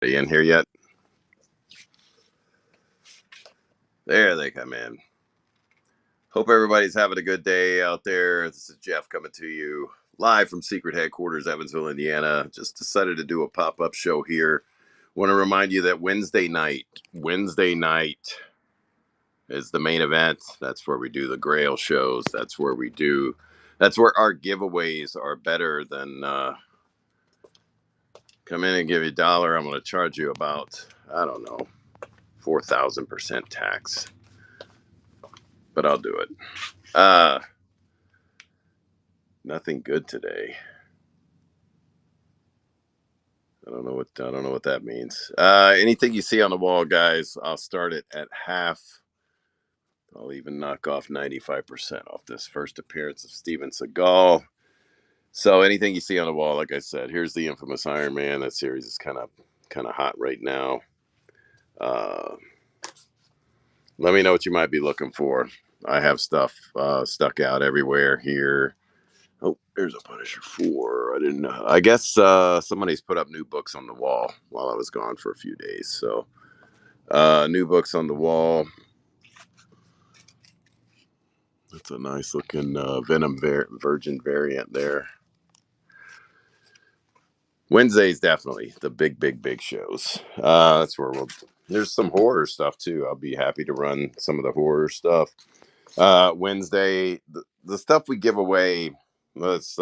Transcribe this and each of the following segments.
They in here yet? There they come in. Hope everybody's having a good day out there. This is Jeff coming to you live from Secret Headquarters, Evansville, Indiana. Just decided to do a pop-up show here. Want to remind you that Wednesday night is the main event. That's where we do the Grail shows. That's where our giveaways are better than come in and give you $1. I'm going to charge you about, I don't know, 4,000% tax, but I'll do it. Nothing good today. I don't know what that means. Anything you see on the wall, guys, I'll start it at half. I'll even knock off 95% off this first appearance of Steven Seagal. So anything you see on the wall, like I said, here's the infamous Iron Man. That series is kind of hot right now. Let me know what you might be looking for. I have stuff stuck out everywhere here. Oh, there's a Punisher 4. I didn't know. I guess somebody's put up new books on the wall while I was gone for a few days. So, new books on the wall. That's a nice looking Venom Virgin variant there. Wednesday's definitely the big shows. That's where there's some horror stuff too. I'll be happy to run some of the horror stuff. Wednesday, the stuff we give away. Let's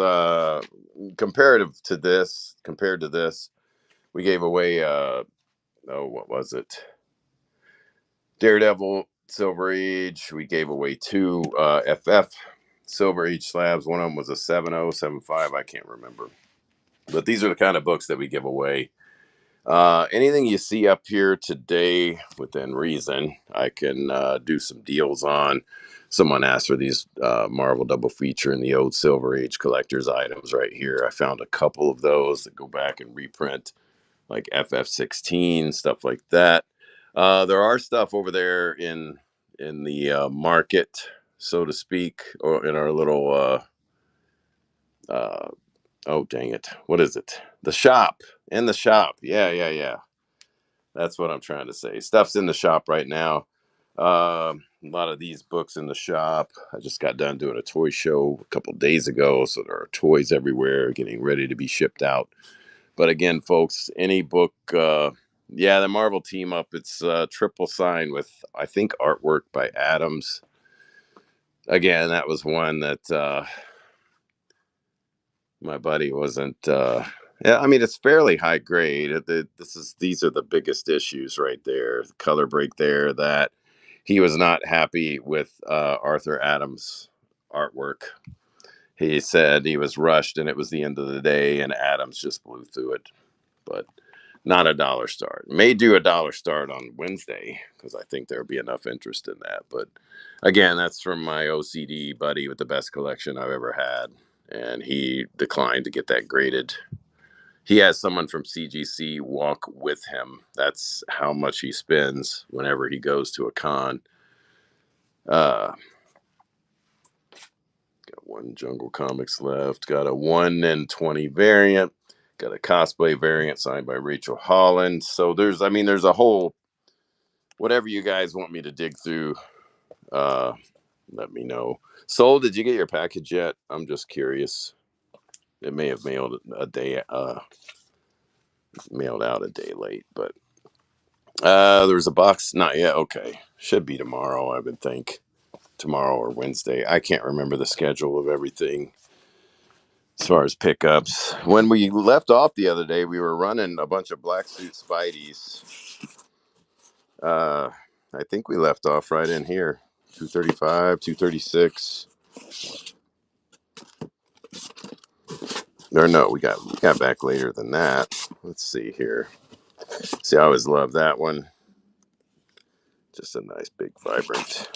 compared to this, we gave away what was it? Daredevil Silver Age. We gave away 2 FF Silver Age slabs. One of them was a 7.0, 7.5. I can't remember. But these are the kind of books that we give away. Anything you see up here today within reason, I can do some deals on. Someone asked for these Marvel double feature and the old Silver Age collector's items right here. I found a couple of those that go back and reprint, like FF16, stuff like that. There are stuff over there in the market, so to speak, or in our little oh dang it, what is it? The shop. In the shop. Yeah. That's what I'm trying to say. Stuff's in the shop right now. A lot of these books in the shop. I just got done doing a toy show a couple days ago, so there are toys everywhere getting ready to be shipped out. But again, folks, any book, the Marvel team up, it's triple signed with, I think, artwork by Adams. Again, that was one that my buddy wasn't. Yeah, I mean, it's fairly high grade. These are the biggest issues right there. The color break there. That he was not happy with Arthur Adams' artwork. He said he was rushed and it was the end of the day, and Adams just blew through it. But not a dollar start. May do a dollar start on Wednesday because I think there'll be enough interest in that. But again, that's from my OCD buddy with the best collection I've ever had, and he declined to get that graded. He has someone from CGC walk with him. That's how much he spends whenever he goes to a con. Got one Jungle Comics left. Got a 1 in 20 variant. Got a cosplay variant signed by Rachel Holland. So there's a whole, whatever you guys want me to dig through, let me know. Soul, did you get your package yet? I'm just curious. It may have mailed out a day late, but there was a box. Not yet. Okay, should be tomorrow. I would think tomorrow or Wednesday. I can't remember the schedule of everything as far as pickups. When we left off the other day, we were running a bunch of black suit Spideys. I think we left off right in here. 235, 236. Or no, we got back later than that. Let's see here. See, I always love that one. Just a nice, big, vibrant.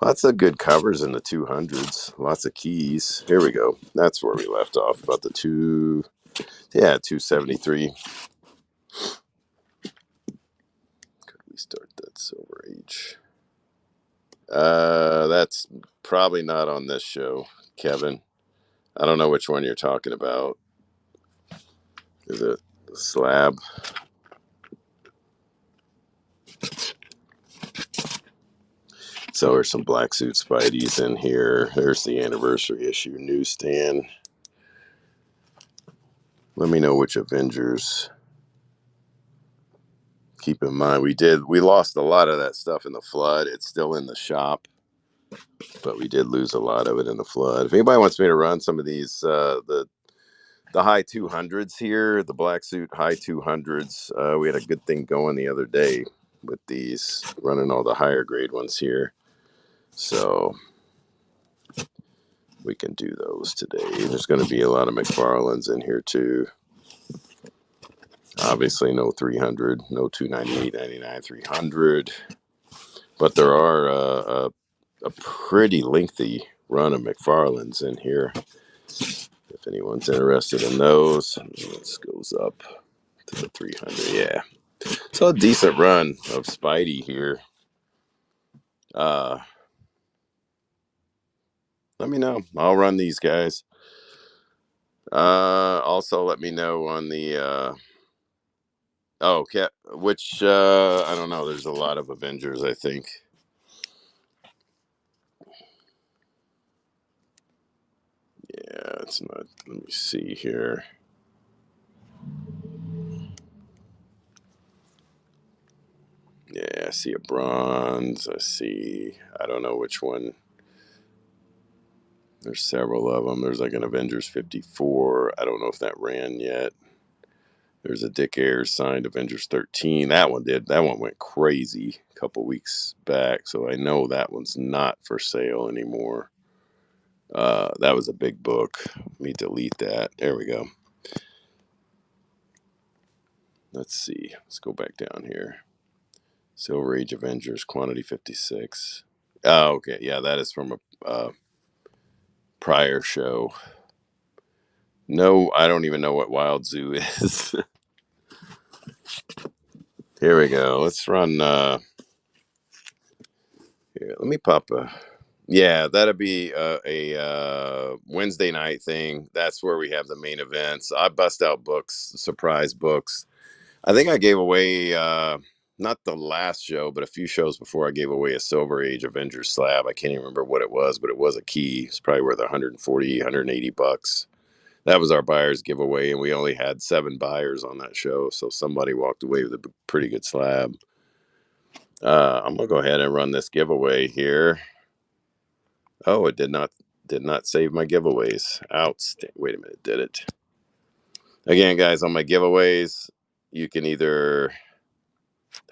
Lots of good covers in the 200s. Lots of keys. Here we go. That's where we left off. About the 273. Could we start that Silver Age? That's probably not on this show, Kevin. I don't know which one you're talking about. Is it the slab? So there's some Black Suit Spideys in here. There's the anniversary issue newsstand. Let me know which Avengers. Keep in mind, we lost a lot of that stuff in the flood. It's still in the shop, but we did lose a lot of it in the flood. If anybody wants me to run some of these, the high 200s here, the Black Suit high 200s, we had a good thing going the other day with these, running all the higher grade ones here. So we can do those today. There's going to be a lot of McFarlane's in here too. Obviously, no 300, no 298.99, 300, but there are a pretty lengthy run of McFarlane's in here. If anyone's interested in those, this goes up to the 300. Yeah, so a decent run of Spidey here. Let me know. I'll run these guys. Also, let me know on the. Oh, okay. Which I don't know. There's a lot of Avengers, I think. Yeah, it's not. Let me see here. Yeah, I see a bronze. I see. I don't know which one. There's several of them. There's like an Avengers 54. I don't know if that ran yet. There's a Dick Ayers signed Avengers 13. That one did. That one went crazy a couple weeks back. So I know that one's not for sale anymore. That was a big book. Let me delete that. There we go. Let's see. Let's go back down here. Silver Age Avengers, quantity 56. Oh, okay. Yeah, that is from a prior show. No, I don't even know what Wild Zoo is. Here we go. Let's run. Here, let me pop a. Yeah, that'd be a Wednesday night thing. That's where we have the main events. I bust out books, surprise books. I think I gave away not the last show, but a few shows before I gave away a Silver Age Avengers slab. I can't even remember what it was, but it was a key. It's probably worth 140, 180 bucks. That was our buyer's giveaway, and we only had 7 buyers on that show, so somebody walked away with a pretty good slab. I'm gonna go ahead and run this giveaway here. Oh, it did not save my giveaways. Outstanding. Wait a minute, did it? Again, guys, on my giveaways, you can either.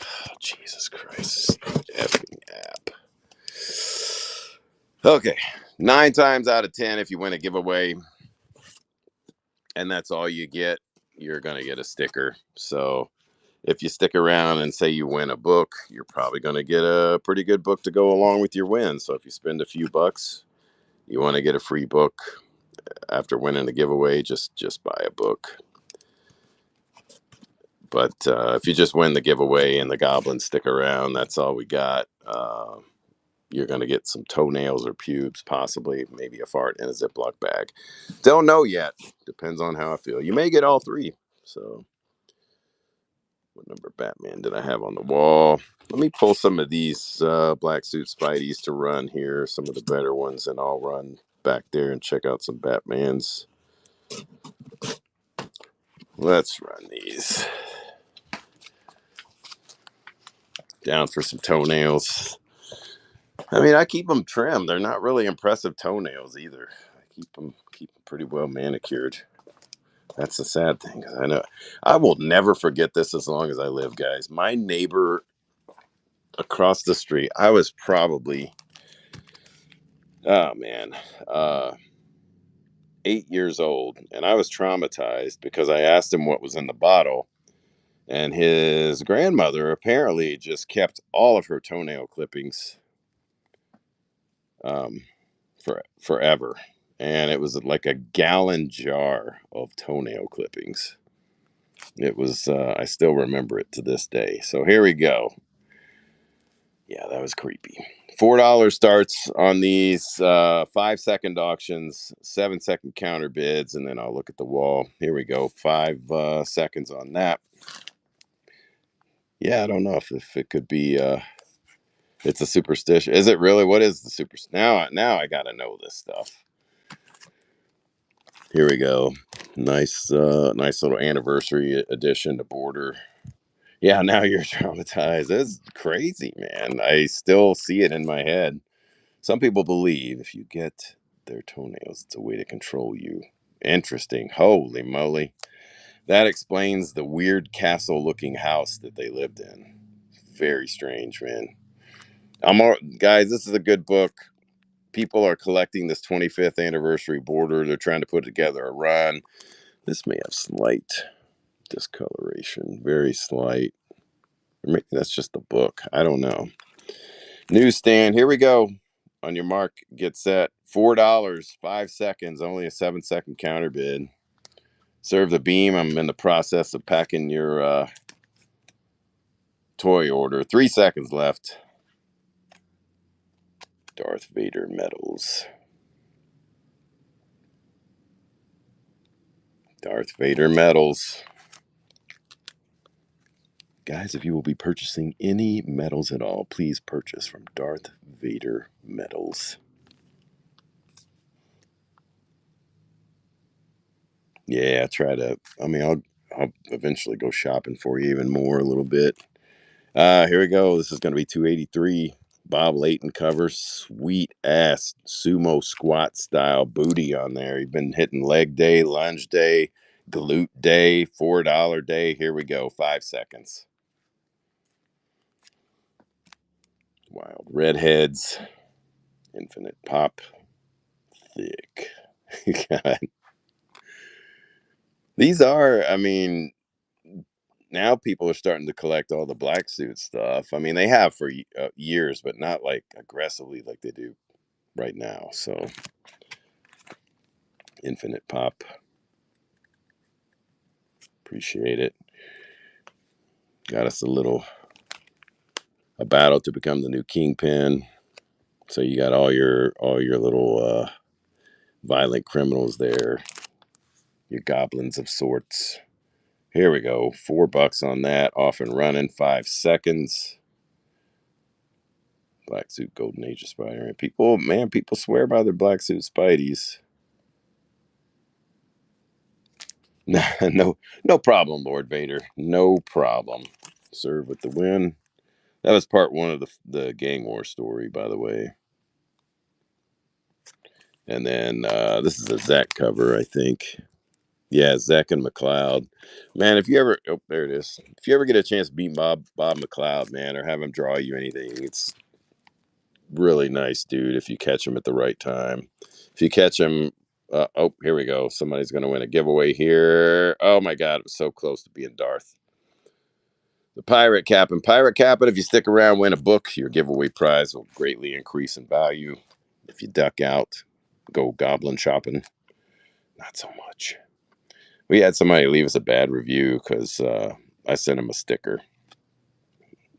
Oh, Jesus Christ, effing app. Okay, 9 times out of 10, if you win a giveaway, and that's all you get, you're gonna get a sticker. So if you stick around and say you win a book, you're probably going to get a pretty good book to go along with your win. So if you spend a few bucks, you want to get a free book after winning the giveaway, just buy a book. But if you just win the giveaway and the goblins stick around, that's all we got. You're going to get some toenails or pubes, possibly, maybe a fart in a Ziploc bag. Don't know yet. Depends on how I feel. You may get all 3. So what number Batman did I have on the wall? Let me pull some of these Black Suit Spideys to run here, some of the better ones, and I'll run back there and check out some Batmans. Let's run these. Down for some toenails. I mean, I keep them trimmed. They're not really impressive toenails either. I keep them pretty well manicured. That's the sad thing. I know I will never forget this as long as I live, guys. My neighbor across the street, I was probably, oh man, 8 years old, and I was traumatized because I asked him what was in the bottle, and his grandmother apparently just kept all of her toenail clippings um, for forever, and it was like a gallon jar of toenail clippings. It was I still remember it to this day. So here we go. Yeah, that was creepy. $4 starts on these 5-second auctions, 7-second counter bids, and then I'll look at the wall. Here we go. 5 seconds on that. Yeah, I don't know if it could be it's a superstition. Is it really? What is the super now I gotta know this stuff. Here we go. Nice little anniversary edition to Border. Yeah, now you're traumatized. That's crazy, man. I still see it in my head. Some people believe if you get their toenails, it's a way to control you. Interesting. Holy moly. That explains the weird castle looking house that they lived in. Very strange, man. Guys, this is a good book. People are collecting this 25th anniversary Border. They're trying to put together a run. This may have slight discoloration, very slight. Maybe that's just the book. I don't know. Newsstand. Here we go. On your mark, get set. $4, 5 seconds. Only a 7-second counter bid. Serve the beam. I'm in the process of packing your toy order. 3 seconds left. Darth Vader medals. Darth Vader medals. Guys, if you will be purchasing any medals at all, please purchase from Darth Vader medals. Yeah, I'll eventually go shopping for you even more a little bit. Here we go. This is going to be 283. Bob Layton cover. Sweet ass sumo squat style booty on there. You've been hitting leg day, lunge day, glute day, $4 day. Here we go. 5 seconds. Wild redheads. Infinite pop. Thick. God. These are, I mean, now people are starting to collect all the black suit stuff. I mean, they have for years, but not like aggressively like they do right now. So, Infinite pop. Appreciate it. Got us a battle to become the new kingpin. So you got all your little violent criminals there. Your goblins of sorts. Here we go. $4 on that. Off and running. 5 seconds. Black suit, golden age of Spider-Man. People swear by their black suit Spideys. No problem, Lord Vader. No problem. Serve with the win. That was part one of the gang war story, by the way. And then this is a Zach cover, I think. Yeah, Zach and McLeod. Man, if you ever there it is. If you ever get a chance to beat Bob McLeod, man, or have him draw you anything, it's really nice, dude. If you catch him at the right time. If you catch him, here we go. Somebody's gonna win a giveaway here. Oh my God, it was so close to being Darth. The Pirate Captain. Pirate Captain, if you stick around, win a book. Your giveaway prize will greatly increase in value. If you duck out, go goblin shopping. Not so much. We had somebody leave us a bad review because I sent him a sticker.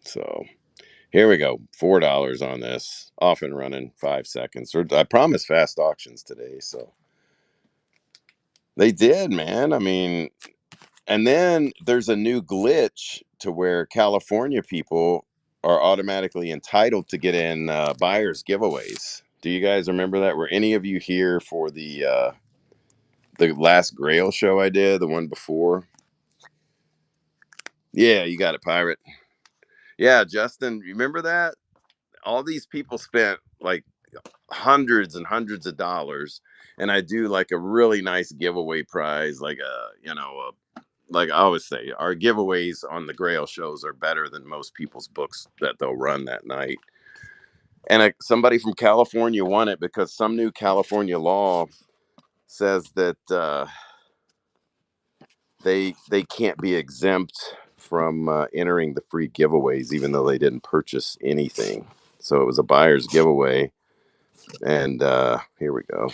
So here we go. $4 on this. Off and running. 5 seconds. I promised fast auctions today. So they did, man. I mean, and then there's a new glitch to where California people are automatically entitled to get in buyers giveaways. Do you guys remember that? Were any of you here for the last Grail show I did, the one before? Yeah, you got it, Pirate. Yeah, Justin, remember that? All these people spent like hundreds and hundreds of dollars, and I do like a really nice giveaway prize, like like I always say, our giveaways on the Grail shows are better than most people's books that they'll run that night. And somebody from California won it because some new California law says that they can't be exempt from entering the free giveaways, even though they didn't purchase anything. So it was a buyer's giveaway, and here we go.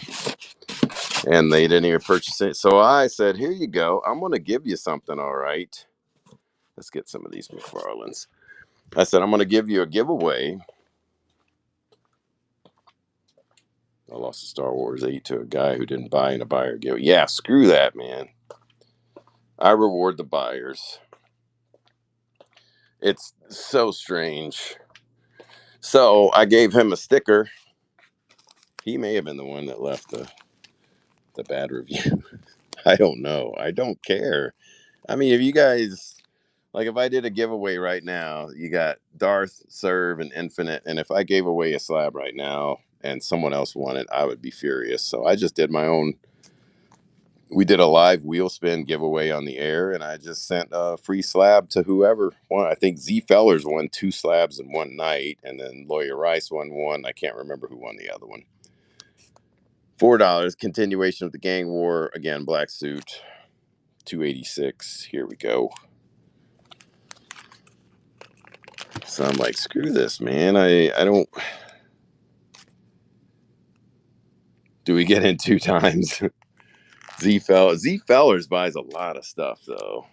And they didn't even purchase it. So I said, "Here you go. I'm going to give you something. All right. Let's get some of these McFarlanes." I said, "I'm going to give you a giveaway I lost a Star Wars 8 to a guy who didn't buy and a buyer give. Yeah, screw that, man. I reward the buyers. It's so strange. So I gave him a sticker. He may have been the one that left the bad review. I don't know. I don't care. I mean, if you guys like, if I did a giveaway right now, you got Darth, Serve, and Infinite, and if I gave away a slab right now and someone else won it, I would be furious. So I just did my own. We did a live wheel spin giveaway on the air, and I just sent a free slab to whoever won. I think Z Fellers won 2 slabs in one night, and then Lawyer Rice won one. I can't remember who won the other one. $4. Continuation of the gang war. Again, black suit. 286. Here we go. So I'm like, screw this, man. I don't. Do we get in 2 times? Z Fellers buys a lot of stuff though.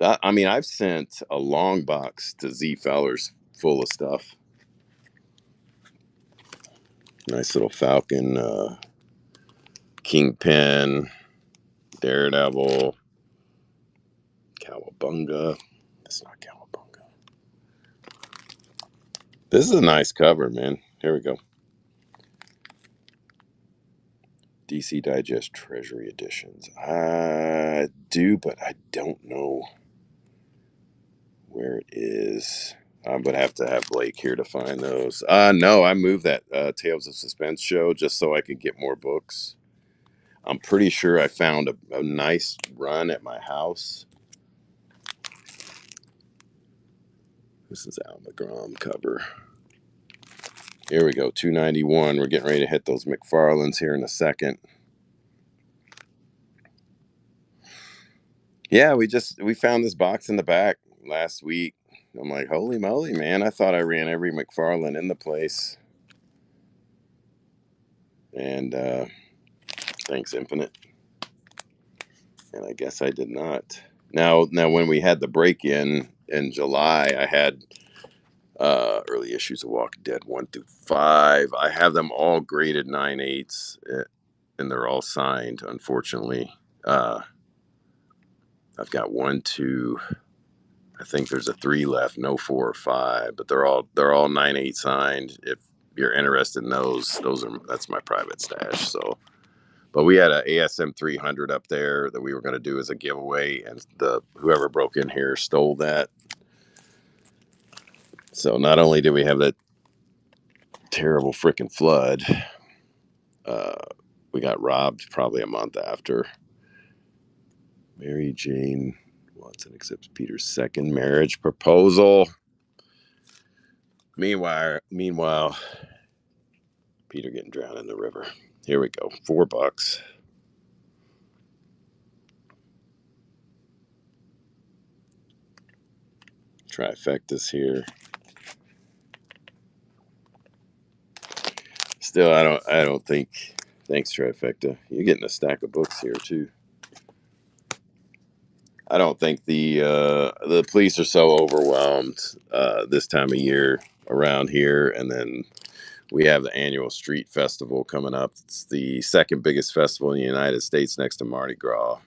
I mean, I've sent a long box to Z Fellers full of stuff. Nice little Falcon, Kingpin, Daredevil, Cowabunga. It's not Cowabunga. This is a nice cover, man. Here we go. DC Digest Treasury Editions. I do, but I don't know where it is. I would have to have Blake here to find those. No, I moved that Tales of Suspense show just so I could get more books. I'm pretty sure I found a nice run at my house. This is Al McGrom cover. Here we go, 291. We're getting ready to hit those McFarlanes here in a second. Yeah, we found this box in the back last week. I'm like, holy moly, man. I thought I ran every McFarlane in the place. And thanks, Infinite. And I guess I did not. Now, when we had the break-in July, I had early issues of Walking Dead 1 through 5. I have them all graded 9/8, and they're all signed. Unfortunately, I've got 1, 2. I think there's a 3 left, no 4 or 5, but they're all 9/8 signed. If you're interested in that's my private stash. So, but we had a ASM 300 up there that we were going to do as a giveaway, and whoever broke in here stole that. So not only did we have that terrible freaking flood, we got robbed probably a month after. Mary Jane Watson accepts Peter's second marriage proposal. Meanwhile, Peter getting drowned in the river. Here we go. $4. Trifectas here. Still, I don't think. Thanks, Trifecta. You're getting a stack of books here too. I don't think the police are so overwhelmed this time of year around here, and then we have the annual street festival coming up. It's the second biggest festival in the United States next to Mardi Gras.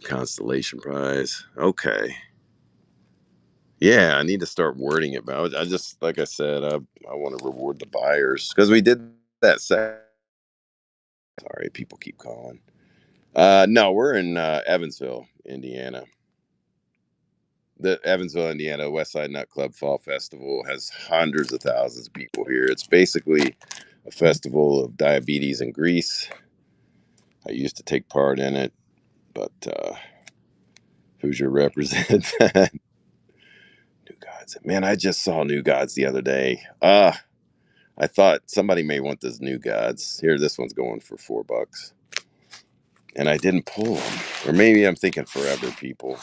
Constellation Prize. Okay. Yeah, I need to start wording it, but I just, like I said, I want to reward the buyers because we did that. Sorry, people keep calling. No, we're in Evansville, Indiana. The Evansville, Indiana Westside Nut Club Fall Festival has hundreds of thousands of people here. It's basically a festival of diabetes and grease. I used to take part in it, but Hoosier represent that. New Gods. Man, I just saw New Gods the other day. I thought somebody may want this New Gods. Here, this one's going for $4. And I didn't pull them. Or maybe I'm thinking Forever People.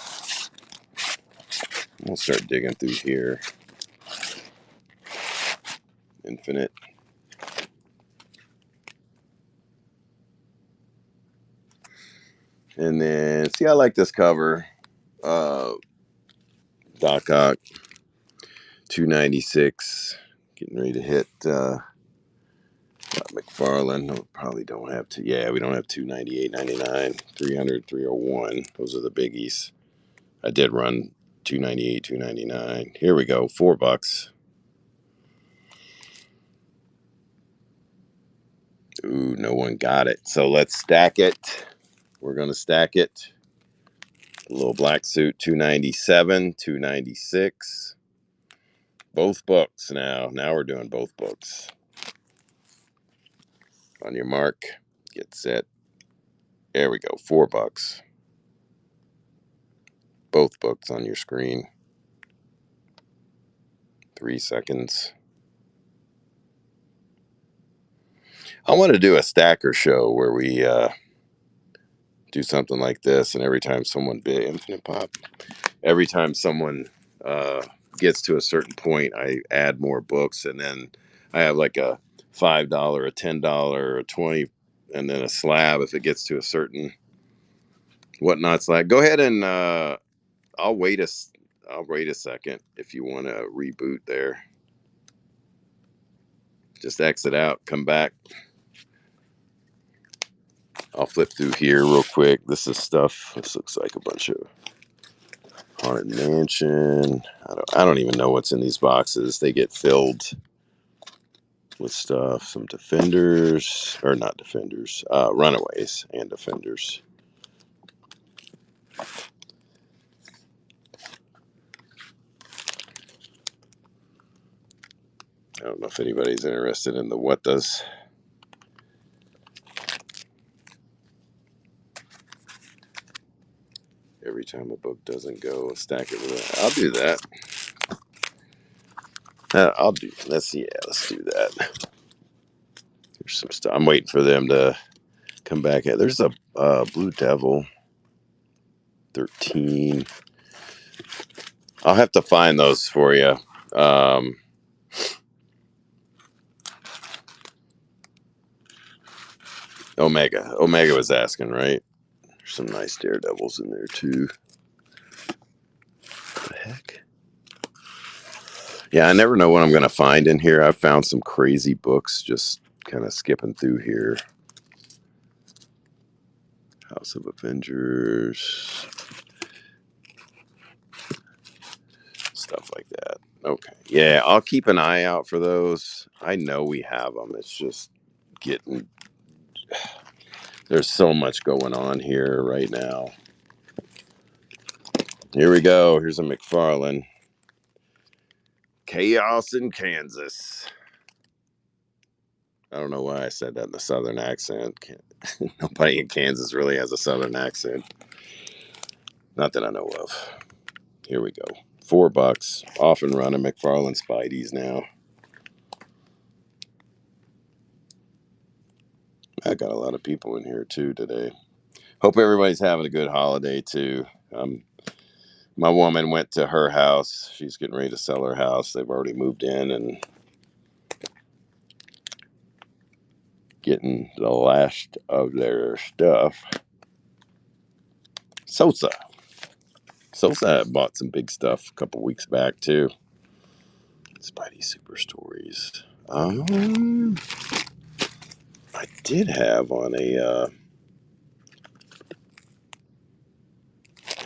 We'll start digging through here. Infinite. And then, see, I like this cover. Doc Ock. 296. Getting ready to hit McFarlane. No, probably don't have to. Yeah, we don't have 298, 99, 300, 301. Those are the biggies. I did run 298, 299. Here we go. $4. Ooh, no one got it. So let's stack it. We're going to stack it. A little black suit, 297, 296. Both books now. Now we're doing both books. On your mark, get set. There we go. $4. Both books on your screen. 3 seconds. I want to do a stacker show where we do something like this, and every time someone bid infinite pop, every time someone gets to a certain point, I add more books, and then I have like a $5, a $10, a 20, and then a slab if it gets to a certain whatnot slab. Go ahead and I'll wait a second if you want to reboot there. Just exit out, come back. I'll flip through here real quick. This is stuff. This looks like a bunch of Haunted Mansion. I don't even know what's in these boxes. They get filled with stuff. Some Defenders, or not Defenders, Runaways and Defenders. I don't know if anybody's interested in the what does. Every time a book doesn't go, stack it with it. I'll do that. Let's do that. There's some stuff. I'm waiting for them to come back. There's a Blue Devil 13. I'll have to find those for you. Omega was asking, right? There's some nice Daredevils in there too. What the heck? Yeah, I never know what I'm going to find in here. I've found some crazy books just kind of skipping through here. House of Avengers. Stuff like that. Okay. Yeah, I'll keep an eye out for those. I know we have them. It's just getting... There's so much going on here right now. Here we go. Here's a McFarlane. Chaos in Kansas. I don't know why I said that in a southern accent. Nobody in Kansas really has a southern accent. Not that I know of. Here we go. $4. Off and running McFarlane Spideys now. I got a lot of people in here too today. Hope everybody's having a good holiday too. My woman went to her house. She's getting ready to sell her house. They've already moved in and getting the last of their stuff. Sosa bought some big stuff a couple weeks back too. Spidey Super Stories. I did have on a.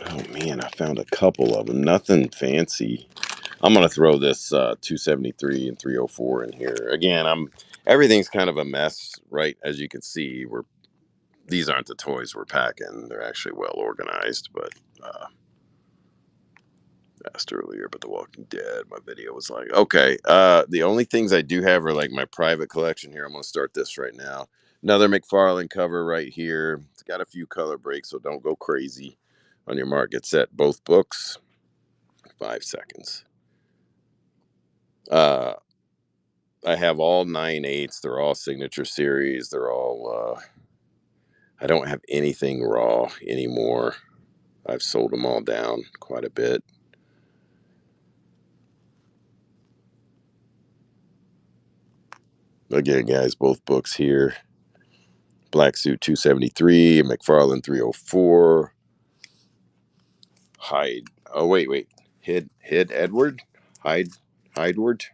Oh man, I found a couple of them. Nothing fancy. I'm gonna throw this 273 and 304 in here again. Everything's kind of a mess, right? As you can see, these aren't the toys we're packing. They're actually well organized, but asked earlier. But The Walking Dead, my video was like, okay. The only things I do have are like my private collection here. I'm gonna start this right now. Another McFarlane cover right here. It's got a few color breaks, so don't go crazy. On your mark, get set. Both books. 5 seconds. I have all 9/8. They're all signature series. They're all. I don't have anything raw anymore. I've sold them all down quite a bit. Again, guys, both books here. Black Suit 273, McFarlane 304. Hyde. Oh, wait. Hyde Edward? Hyde Hydeward.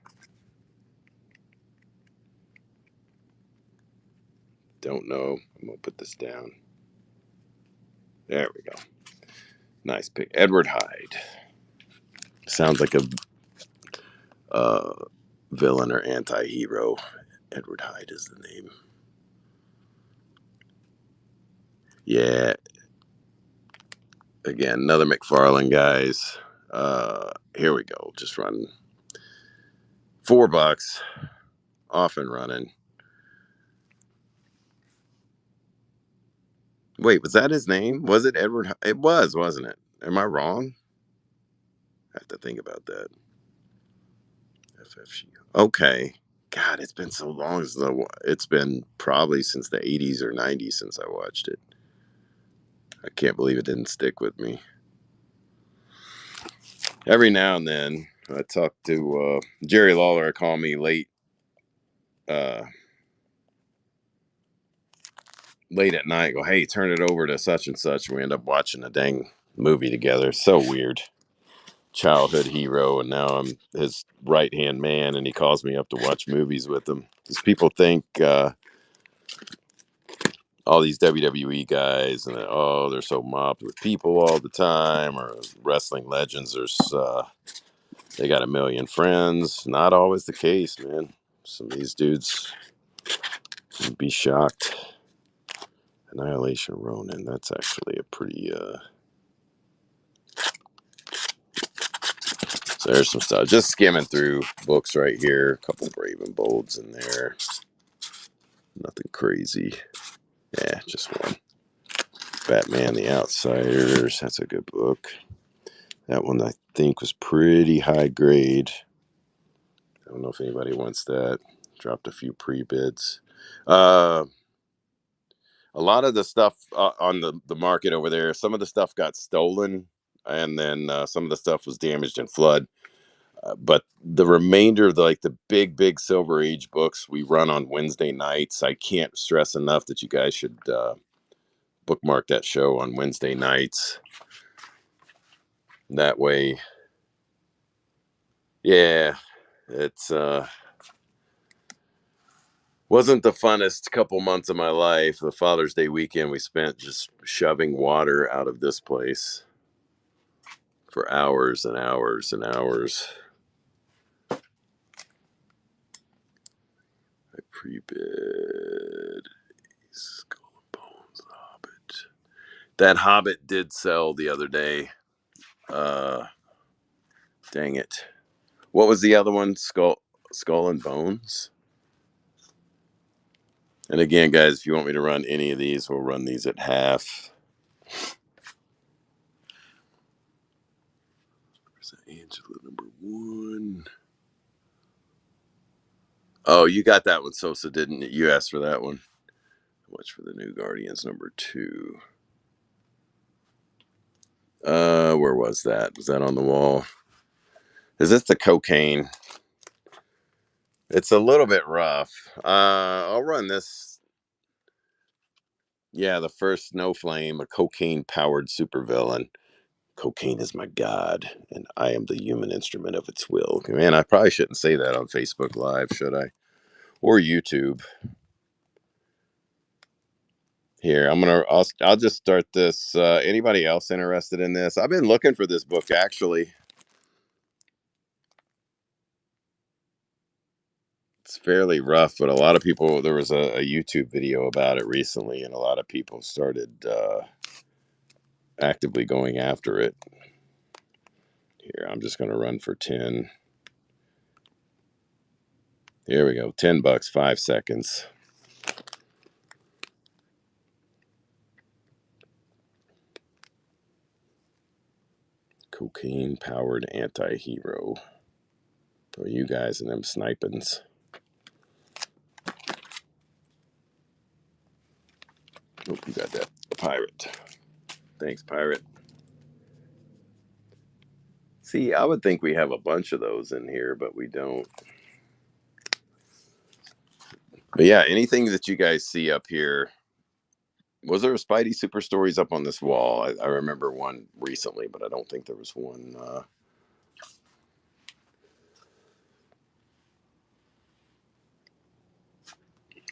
Don't know. I'm gonna put this down. There we go. Nice pick. Edward Hyde. Sounds like a villain or anti-hero. Edward Hyde is the name. Yeah. Again, another McFarlane, guys. Here we go. Just run $4. Off and running. Wait, was that his name? Was it Edward? It was, wasn't it? Am I wrong? I have to think about that. FFG. Okay. God, it's been so long. It's been probably since the 80s or 90s since I watched it. I can't believe it didn't stick with me. Every now and then, I talk to Jerry Lawler. Call me uh, late at night. Go, hey, turn it over to such and such. We end up watching a dang movie together. So weird. Childhood hero, and now I'm his right hand man, and he calls me up to watch movies with him. Because people think all these WWE guys, and oh, they're so mobbed with people all the time, or wrestling legends, they got a million friends. Not always the case, man. Some of these dudes, you'd be shocked. Annihilation Ronin. That's actually a pretty. So there's some stuff. Just skimming through books right here. A couple Brave and Bolds in there. Nothing crazy. Yeah, just one. Batman the Outsiders. That's a good book. That one I think was pretty high grade. I don't know if anybody wants that. Dropped a few pre-bids. A lot of the stuff on the market over there, some of the stuff got stolen, and then some of the stuff was damaged in flood. But the remainder of the big Silver Age books we run on Wednesday nights. I can't stress enough that you guys should bookmark that show on Wednesday nights. That way, yeah, it's wasn't the funnest couple months of my life. The Father's Day weekend we spent just shoving water out of this place for hours and hours and hours. I pre-bid Skull and Bones Hobbit. That Hobbit did sell the other day. Dang it. What was the other one? Skull and Bones? And again, guys, if you want me to run any of these, we'll run these at half. Where's Angela #1? Oh, you got that one, Sosa, didn't you? You asked for that one. How much for the New Guardians #2? Where was that? Was that on the wall? Is this the cocaine? It's a little bit rough. I'll run this. Yeah, the first Snow Flame, a cocaine-powered supervillain. Cocaine is my god, and I am the human instrument of its will. Man, I probably shouldn't say that on Facebook Live, should I? Or YouTube. Here, I'll just start this. Anybody else interested in this? I've been looking for this book actually. It's fairly rough, but a lot of people. There was a YouTube video about it recently, and a lot of people started actively going after it. Here, I'm just going to run for 10. Here we go. $10, 5 seconds. Cocaine powered anti hero. For you guys and them snipings. Hope you got that. Pirate. Thanks, Pirate. See, I would think we have a bunch of those in here, but we don't. But yeah, anything that you guys see up here. Was there a Spidey Super Stories up on this wall? I remember one recently, but I don't think there was one.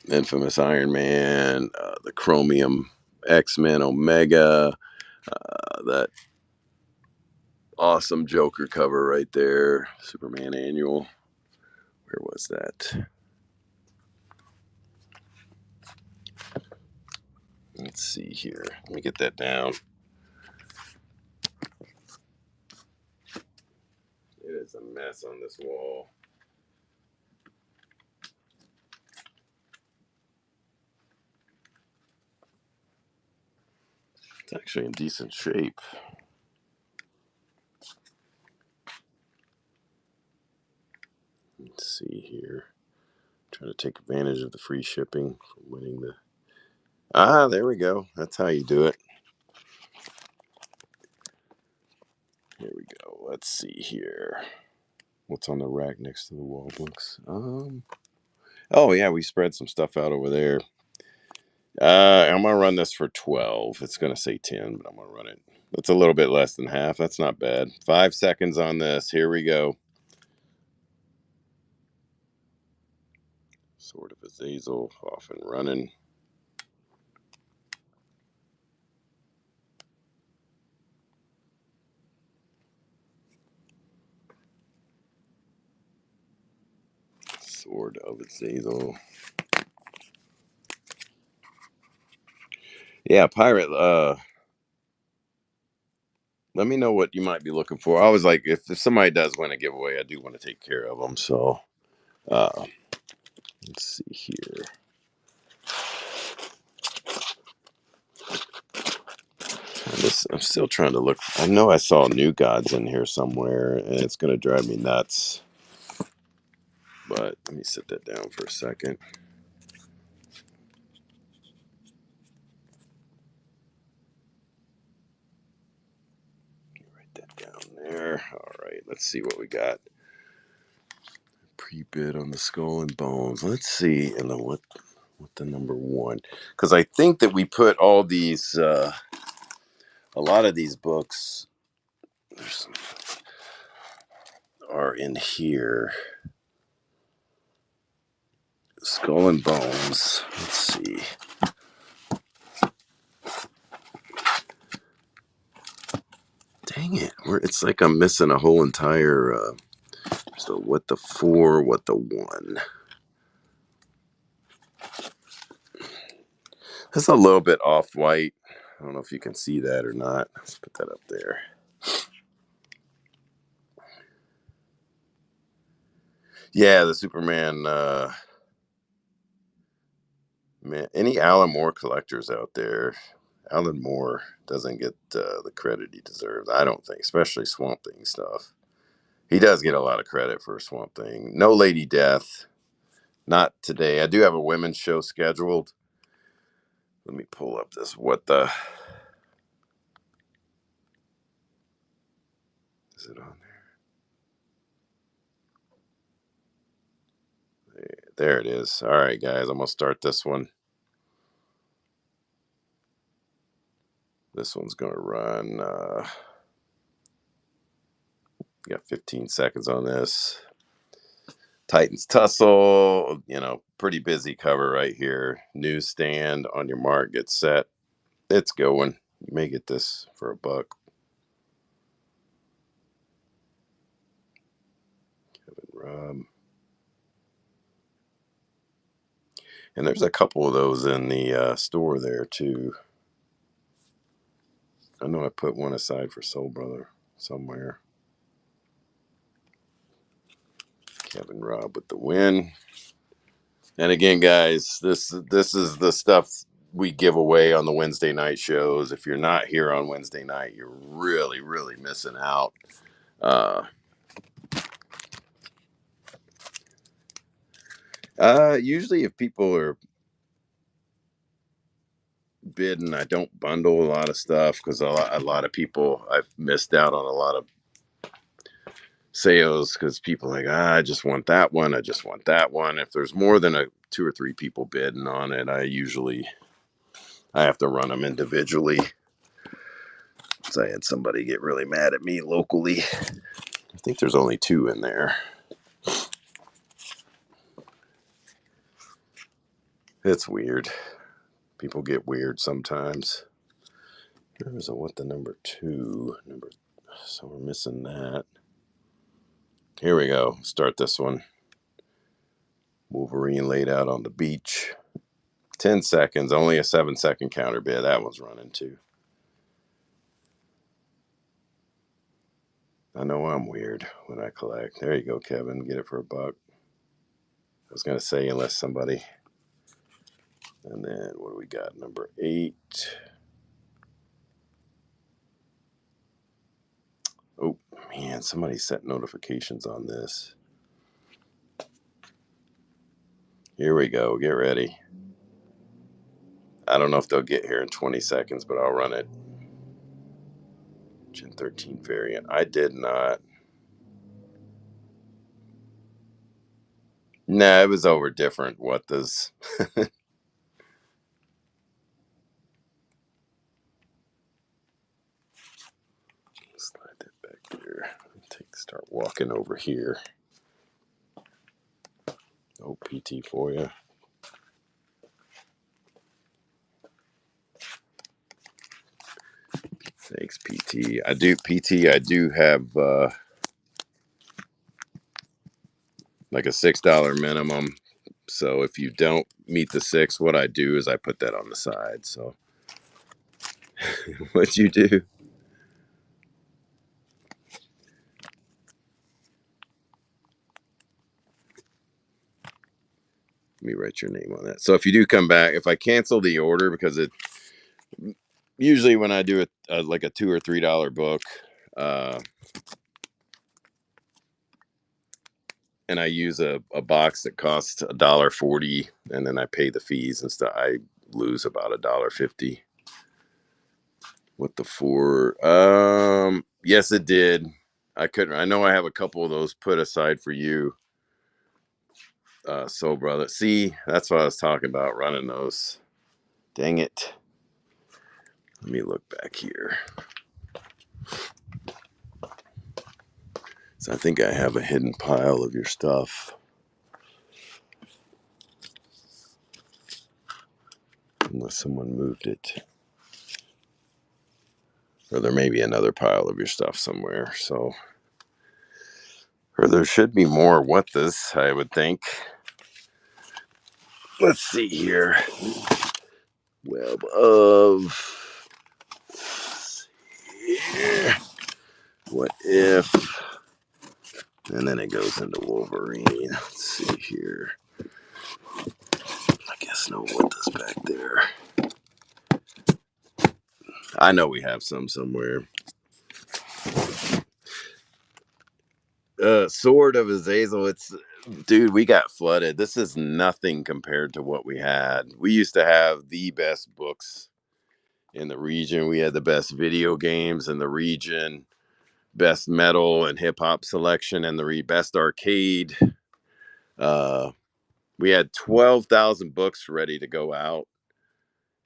Infamous Iron Man, the Chromium X-Men Omega, that awesome Joker cover right there, Superman Annual. Where was that? Let's see here. Let me get that down. It is a mess on this wall. It's actually in decent shape. Let's see here. Trying to take advantage of the free shipping from winning the. Ah, there we go. That's how you do it. Here we go. Let's see here. What's on the rack next to the wall books? Oh yeah, we spread some stuff out over there. I'm gonna run this for 12. It's gonna say 10, but I'm gonna run it. That's a little bit less than half. That's not bad. 5 seconds on this. Here we go. Sword of Azazel off and running. Sword of Azazel. Yeah, pirate. Let me know what you might be looking for. I was like, if somebody does win a giveaway, I do want to take care of them. So, uh, let's see here. I'm still trying to look. I know I saw New Gods in here somewhere, and it's going to drive me nuts. But let me sit that down for a second. Write that down there. All right, let's see what we got. Pre-bid on the Skull and Bones. Let's see, and then what the number one? Because I think that we put all these, a lot of these books are in here. Skull and Bones. Let's see. Dang it! It's like I'm missing a whole entire. So what the 4? What the 1? That's a little bit off white. I don't know if you can see that or not. Let's put that up there. Yeah, the Superman. Man, any Alan Moore collectors out there? Alan Moore doesn't get the credit he deserves. I don't think, especially Swamp Thing stuff. He does get a lot of credit for Swamp Thing. No Lady Death. Not today. I do have a women's show scheduled. Let me pull up this. What the? Is it on there? There it is. All right, guys. I'm going to start this one. This one's going to run. Got 15 seconds on this. Titans Tussle, pretty busy cover right here. Newsstand, on your mark, get set. It's going. You may get this for $1. Kevin Robb. And there's a couple of those in the store there too. I know I put one aside for Soul Brother somewhere. Kevin Robb with the win. And again, guys, this is the stuff we give away on the Wednesday night shows. If you're not here on Wednesday night, you're really, really missing out. Usually, if people are bidding, I don't bundle a lot of stuff because a lot of people, I've missed out on a lot of sales because people are like, I just want that one. I just want that one. If there's more than 2 or 3 people bidding on it, I have to run them individually. So I had somebody get really mad at me locally. I think there's only 2 in there. It's weird. People get weird sometimes. There's a what the number 2 number. So we're missing that. Here we go. Start this one. Wolverine laid out on the beach. 10 seconds. Only a 7-second counter bid. That one's running too. I know I'm weird when I collect. There you go, Kevin. Get it for $1. I was gonna say unless somebody. And then what do we got? Number 8. Oh man, somebody set notifications on this. Here we go. Get ready. I don't know if they'll get here in 20 seconds, but I'll run it. Gen 13 variant. I did not. Nah, it was over different. What does? Slide that back there. Start walking over here. Oh, PT for you. Thanks, PT. I do have like a $6 minimum. So if you don't meet the 6, what I do is I put that on the side. So what you do? Let me write your name on that. So if you do come back, if I cancel the order, because it usually when I do like a $2 or $3 book, uh, and I use a box that costs $1.40, and then I pay the fees and stuff, I lose about $1.50. What the 4? Yes, it did. I couldn't. I know I have a couple of those put aside for you. So brother, see, that's what I was talking about, running those. Dang it. Let me look back here. So I think I have a hidden pile of your stuff. Unless someone moved it. Or there may be another pile of your stuff somewhere. So, or there should be more what this, I would think. Let's see here. Web of. Yeah. What if? And then it goes into Wolverine. Let's see here. I guess no what this back there. I know we have some somewhere. Sword of Azazel. It's, dude, we got flooded. This is nothing compared to what we had. We used to have the best books in the region. We had the best video games in the region, best metal and hip hop selection, and the best arcade. We had 12,000 books ready to go out,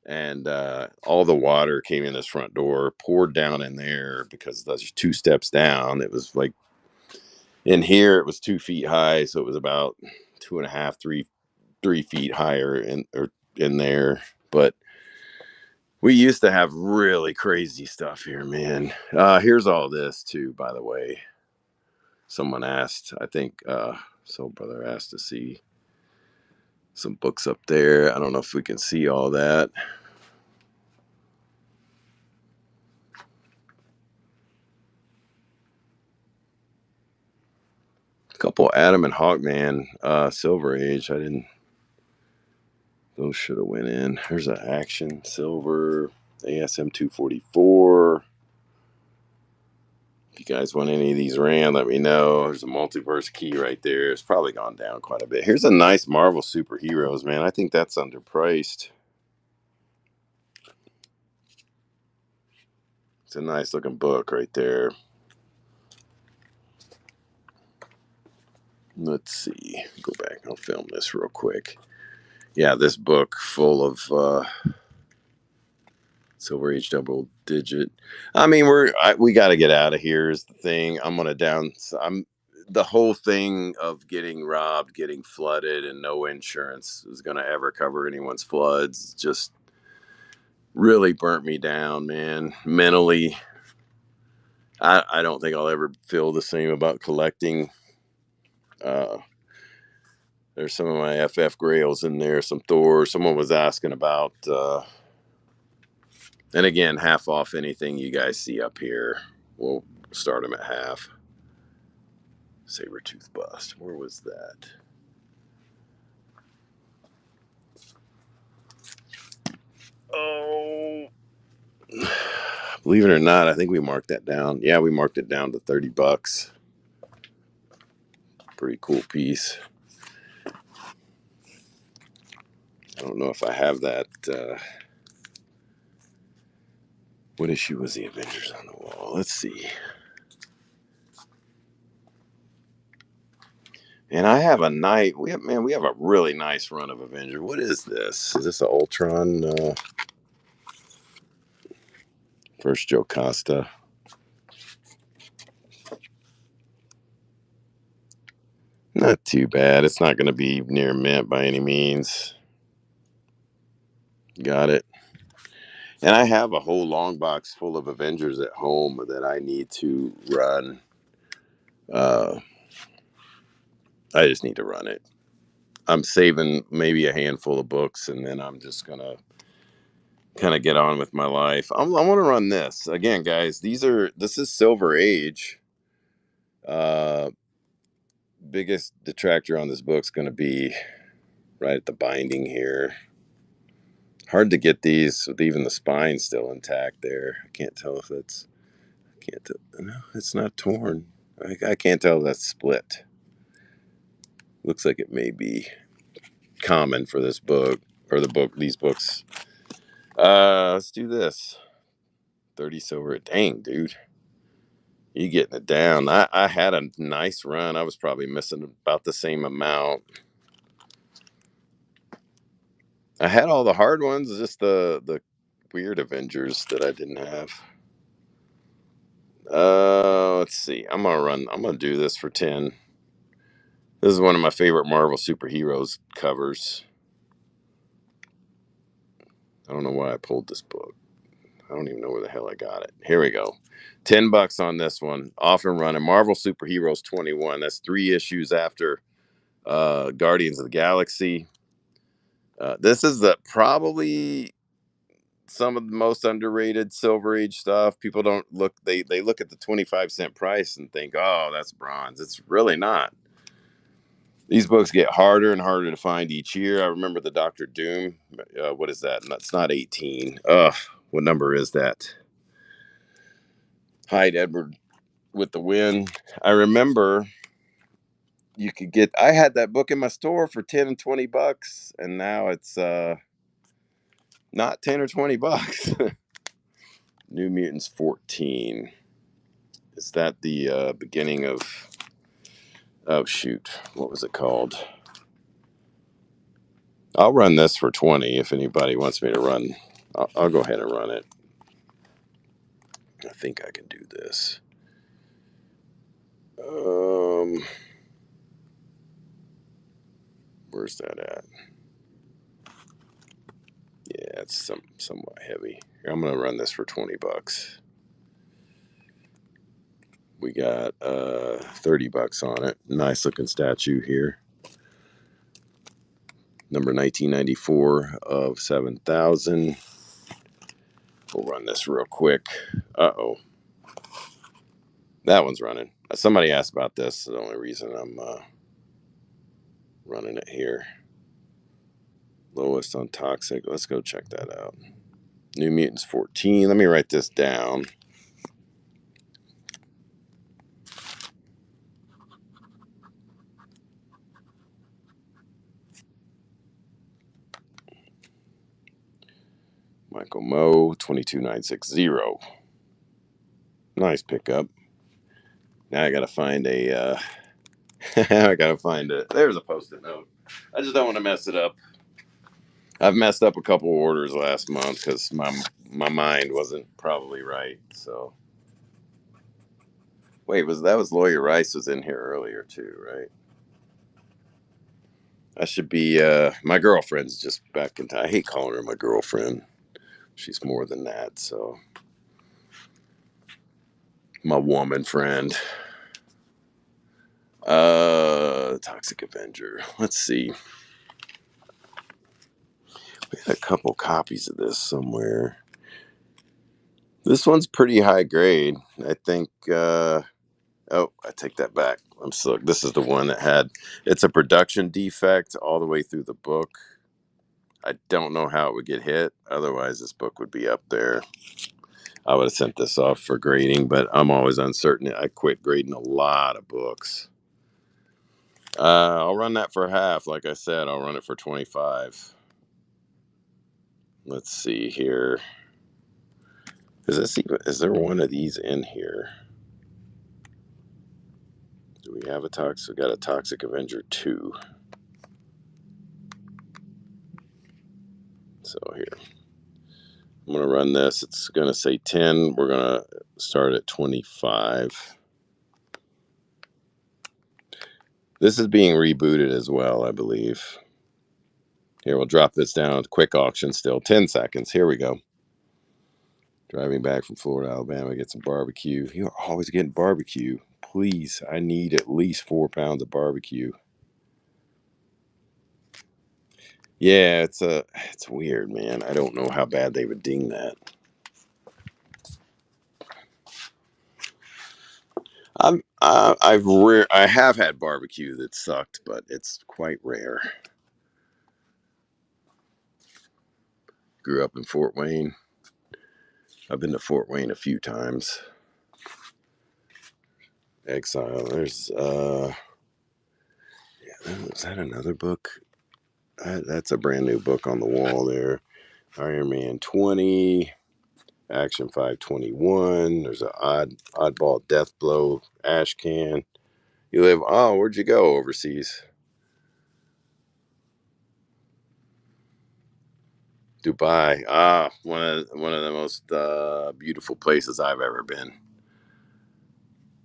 and all the water came in this front door, poured down in there because there's 2 steps down. It was like in here, it was 2 feet high, so it was about 2.5, 3 feet higher in there. But we used to have really crazy stuff here, man. Here's all this too, by the way. Someone asked, I think, Soul Brother asked to see some books up there. I don't know if we can see all that. A couple Adam and Hawkman, Silver Age. I didn't. Those should have went in. There's an Action Silver ASM 244. If you guys want any of these ran, let me know. There's a multiverse key right there. It's probably gone down quite a bit. Here's a nice Marvel Superheroes, man. I think that's underpriced. It's a nice looking book right there. Let's see. Go back. I'll film this real quick. Yeah, this book full of Silver Age Double Digit. I mean, we got to get out of here. Is the thing. I'm the whole thing of getting robbed, getting flooded, and no insurance is going to ever cover anyone's floods just really burnt me down, man. Mentally, I don't think I'll ever feel the same about collecting. Uh, there's some of my FF Grails in there, some Thor. Someone was asking about, and again, half off anything you guys see up here. We'll start them at half. Saber Tooth Bust. Where was that? Oh, believe it or not, I think we marked that down. Yeah, we marked it down to $30. Pretty cool piece. I don't know if I have that. What issue was the Avengers on the Wall? Let's see. And I have a night. We have a really nice run of Avenger. What is this? Is this an Ultron? First Joe Costa. Not too bad. It's not going to be near mint by any means. Got it. And I have a whole long box full of Avengers at home that I need to run. I just need to run it. I'm saving maybe a handful of books, and then I'm just gonna kind of get on with my life. I want to run this again, guys. This is Silver Age. Uh, Biggest detractor on this book's going to be right at the binding here. Hard to get these with even the spine still intact. There, I can't tell if it's. I can't tell. No, it's not torn. I can't tell if that's split. Looks like it may be common for this book or these books. Let's do this. 30 silver. Dang, dude. You getting it down. I had a nice run. I was probably missing about the same amount. I had all the hard ones, just the weird Avengers that I didn't have. Let's see. I'm gonna do this for 10. This is one of my favorite Marvel superheroes covers. I don't know why I pulled this book. I don't even know where the hell I got it. Here we go. $10 on this one. Off and running. Marvel Superheroes 21. That's 3 issues after Guardians of the Galaxy. This is probably some of the most underrated Silver Age stuff. People don't look. They look at the 25-cent price and think, "Oh, that's bronze." It's really not. These books get harder and harder to find each year. I remember the Doctor Doom. What is that? That's not 18. What number is that? Hyde Edward with the Wind. I remember you could get. I had that book in my store for 10 and $20, and now it's not 10 or $20. New Mutants 14. Is that the beginning of? Oh shoot, what was it called? I'll run this for 20 if anybody wants me to run. I'll go ahead and run it. I think I can do this. Where's that at? Yeah, it's somewhat heavy. I'm gonna run this for $20. We got $30 on it. Nice looking statue here. Number 1994 of 7,000. We'll run this real quick. Uh-oh. That one's running. Somebody asked about this. The only reason I'm running it here. Lowest on Toxic. Let's go check that out. New Mutants 14. Let me write this down. Michael Moe 22960. Nice pickup. Now I gotta find a I gotta find it. There's a post-it note. I just don't want to mess it up. I've messed up a couple orders last month because my mind wasn't probably right. So Wait, was Lawyer Rice was in here earlier too, right? I should be. My girlfriend's just back in time. I hate calling her my girlfriend. She's more than that. So my woman friend. Toxic Avenger. Let's see. We had a couple copies of this somewhere. This one's pretty high grade. I think. Oh, I take that back. I'm so. This is the one that had. It's a production defect all the way through the book. I don't know how it would get hit. Otherwise, this book would be up there. I would have sent this off for grading, but I'm always uncertain. I quit grading a lot of books. I'll run that for half. Like I said, I'll run it for 25. Let's see here. Is there one of these in here? Do we have a toxic? We got a Toxic Avenger 2. So here, I'm gonna run this. It's gonna say 10. We're gonna start at 25. This is being rebooted as well, I believe. Here, we'll drop this down. Quick auction still. 10 seconds. Here we go. Driving back from Florida, Alabama, get some barbecue. You're always getting barbecue. Please, I need at least 4 pounds of barbecue. Yeah, it's weird, man. I don't know how bad they would ding that. I have had barbecue that sucked, but it's quite rare. Grew up in Fort Wayne. I've been to Fort Wayne a few times. Exile. There's yeah, is that another book? That's a brand new book on the wall there. Iron Man 20, Action 521. There's an oddball death blow ash can. You live, oh, where'd you go overseas? Dubai. Ah, one of the most beautiful places I've ever been.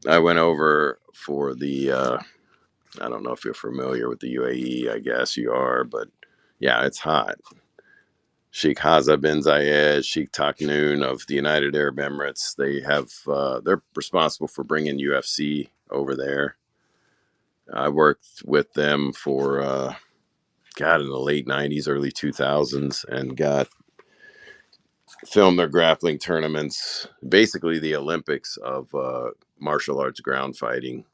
I went over for the I don't know if you're familiar with the UAE. I guess you are, but yeah, it's hot. Sheikh Hazza bin Zayed, Sheikh Taknoon of the United Arab Emirates. They're responsible for bringing UFC over there. I worked with them for God in the late '90s, early 2000s, and got filmed their grappling tournaments, basically the Olympics of martial arts ground fighting.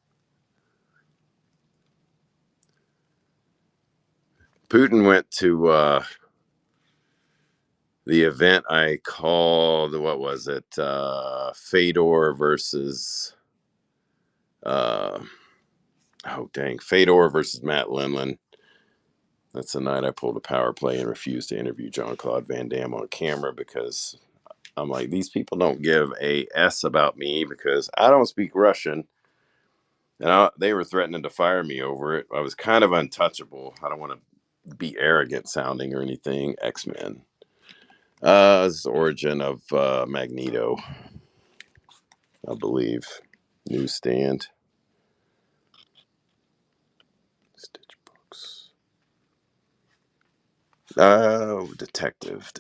Putin went to the event I called, what was it? Fedor versus uh, oh dang, Fedor versus Matt Lindland. That's the night I pulled a power play and refused to interview John Claude Van Damme on camera because I'm like, these people don't give a S about me because I don't speak Russian. And they were threatening to fire me over it. I was kind of untouchable. I don't want to be arrogant sounding or anything. X-Men. This is the origin of Magneto, I believe. Newsstand. Stitch books. Oh, detective.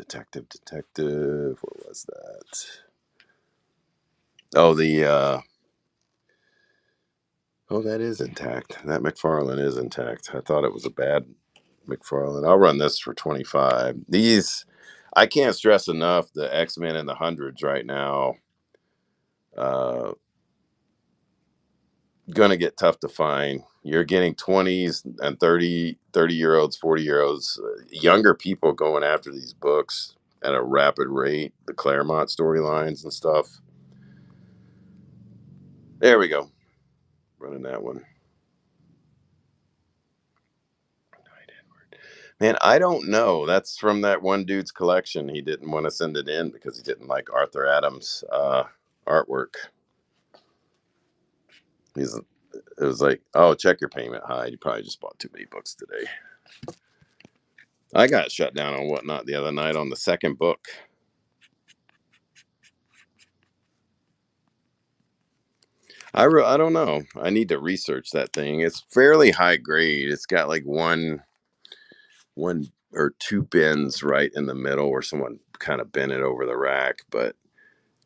What was that? Oh, that is intact. That McFarlane is intact. I thought it was a bad McFarlane. I'll run this for 25. These, I can't stress enough the X-Men in the hundreds right now. Uh, Gonna get tough to find. You're getting 20s and 30 year olds, 40 year olds, younger people going after these books at a rapid rate. The Claremont storylines and stuff. There we go. Running that one. Man, I don't know. That's from that one dude's collection. He didn't want to send it in because he didn't like Arthur Adams' artwork. He's It was like, oh, check your payment high. You probably just bought too many books today. I got shut down on Whatnot the other night on the second book. I don't know. I need to research that thing. It's fairly high grade. It's got like one or two bins right in the middle where someone kind of bent it over the rack, but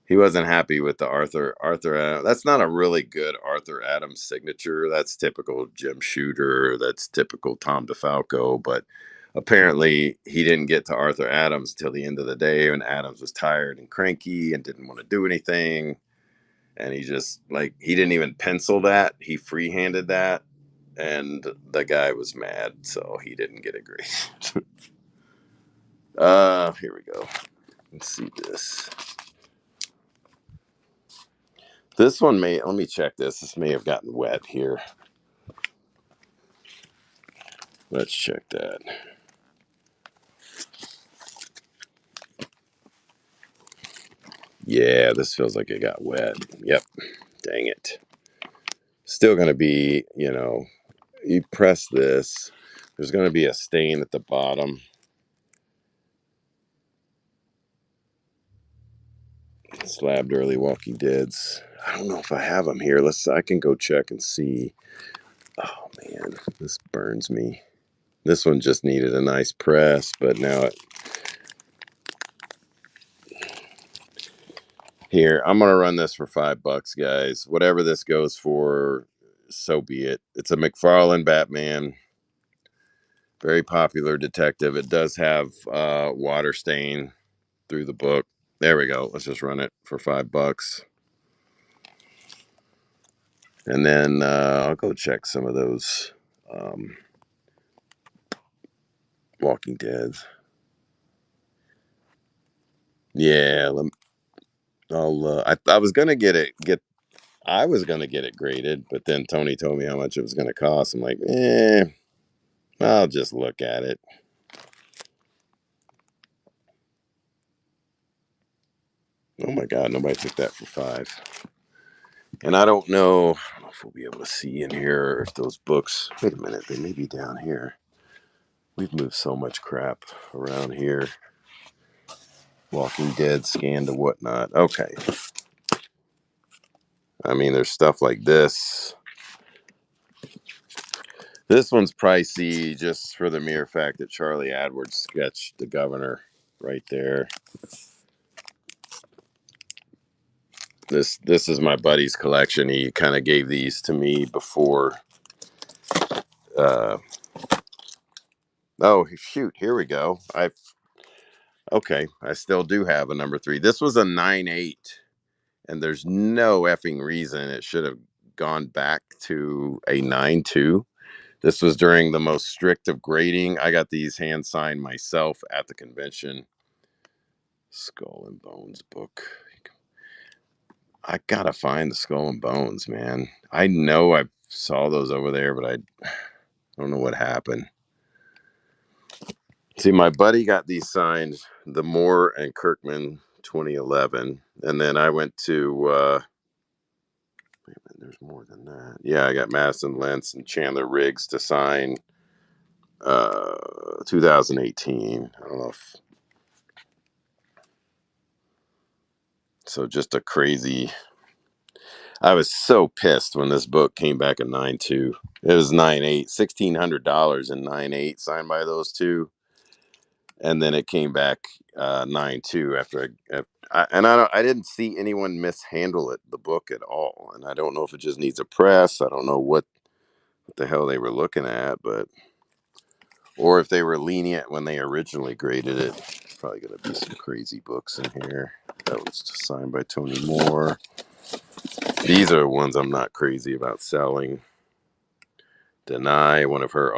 he wasn't happy with the Arthur Adams. That's not a really good Arthur Adams signature. That's typical Jim Shooter. That's typical Tom DeFalco. But apparently, he didn't get to Arthur Adams till the end of the day, and Adams was tired and cranky and didn't want to do anything. And he just like he didn't even pencil that. He freehanded that, and the guy was mad, so he didn't get a grade. Here we go. Let's see this. This one may, let me check this. This may have gotten wet here. Let's check that. Yeah, this feels like it got wet. Yep. Dang it. Still going to be, you press this, there's going to be a stain at the bottom. Slabbed Early Walking Deads. I don't know if I have them here. I can go check and see. Oh man, this burns me. This one just needed a nice press, but now here, I'm gonna run this for $5, guys. Whatever this goes for, so be it. It's a McFarlane Batman, very popular detective. It does have water stain through the book. There we go. Let's just run it for $5, and then I'll go check some of those Walking Dead. Yeah, I was gonna I was gonna get it graded, but then Tony told me how much it was gonna cost. I'm like, I'll just look at it. Oh my God, nobody took that for 5. And I don't know if we'll be able to see in here if those books. Wait a minute, they may be down here. We've moved so much crap around here. Walking Dead scanned to whatnot. Okay. I mean, there's stuff like this. This one's pricey just for the mere fact that Charlie Edwards sketched the governor right there. This is my buddy's collection. He kind of gave these to me before. Uh, oh shoot! Here we go. I still do have a number 3. This was a 9.8, and there's no effing reason it should have gone back to a 9.2. This was during the most strict of grading. I got these hand signed myself at the convention. Skull and Bones book. I gotta find the Skull and Bones, man. I know I saw those over there, but I don't know what happened. See, my buddy got these signed, the Moore and Kirkman 2011, and then I went to. Wait a minute, there's more than that. Yeah, I got Madison Lentz and Chandler Riggs to sign. 2018. I don't know if. So just a crazy. I was so pissed when this book came back in 9.2. It was 9.8, $1,600 in 9.8, signed by those two, and then it came back 9.2 I didn't see anyone mishandle the book at all, and I don't know if it just needs a press. I don't know what the hell they were looking at, but or if they were lenient when they originally graded it. Probably gonna be some crazy books in here. That was signed by Tony Moore. These are ones I'm not crazy about selling. Deny, one of her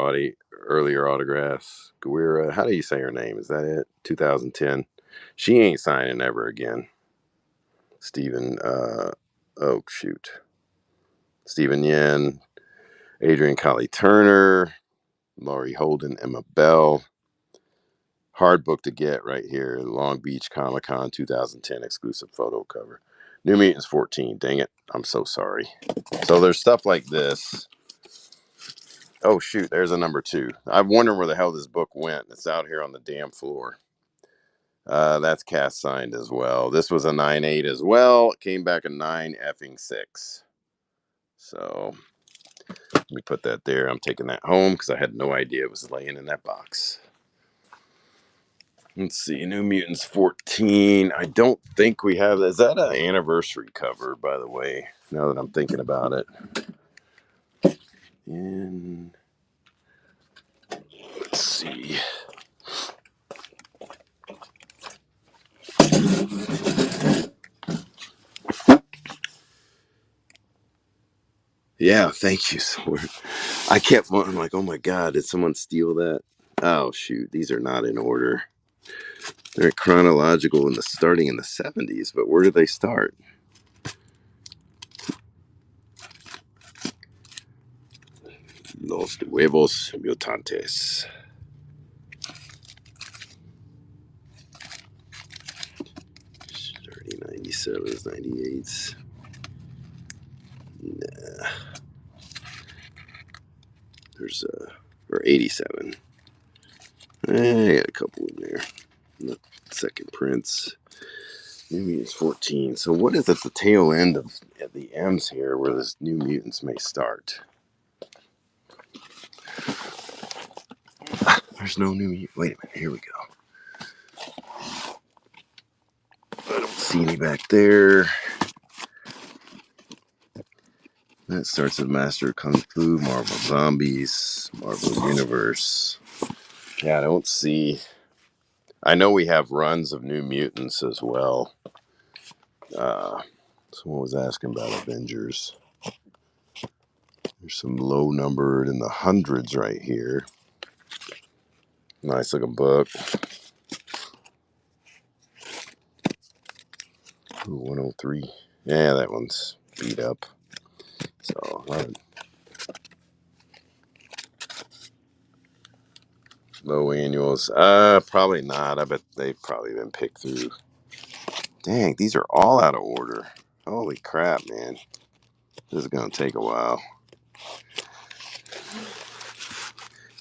earlier autographs. Guira, how do you say her name? Is that it? 2010. She ain't signing ever again. Stephen, oh shoot. Stephen Yen, Adrian Colley Turner, Laurie Holden, Emma Bell. Hard book to get right here. Long Beach Comic Con 2010 exclusive photo cover. New Mutants 14. Dang it. I'm so sorry. So there's stuff like this. Oh shoot, there's a number 2. I'm wondering where the hell this book went. It's out here on the damn floor. That's cast signed as well. This was a 9.8 as well. It came back a 9 effing 6. So let me put that there. I'm taking that home because I had no idea it was laying in that box. Let's see, New Mutants 14. I don't think we have. Is that an anniversary cover, by the way? Now that I'm thinking about it. And let's see. Yeah, thank you, Sword. I'm like, oh my God, did someone steal that? Oh shoot, these are not in order. They're chronological in the starting in the 70s, but where do they start? Los Nuevos Mutantes. Starting 97s, 98s. Nah. There's or 87. I got a couple in there. The second prints. New Mutants 14. So what is at the tail end of the M's here where this New Mutants may start? There's no New Mutants. Wait a minute. Here we go. I don't see any back there. That starts with Master of Kung Fu, Marvel Zombies, Marvel Universe. Yeah, I don't see. I know we have runs of New Mutants as well. Someone was asking about Avengers. There's some low numbered in the hundreds right here. Nice looking book. Ooh, 103. Yeah, that one's beat up. So, low annuals. Probably not. I bet they've probably been picked through. Dang, these are all out of order. Holy crap, man. This is going to take a while.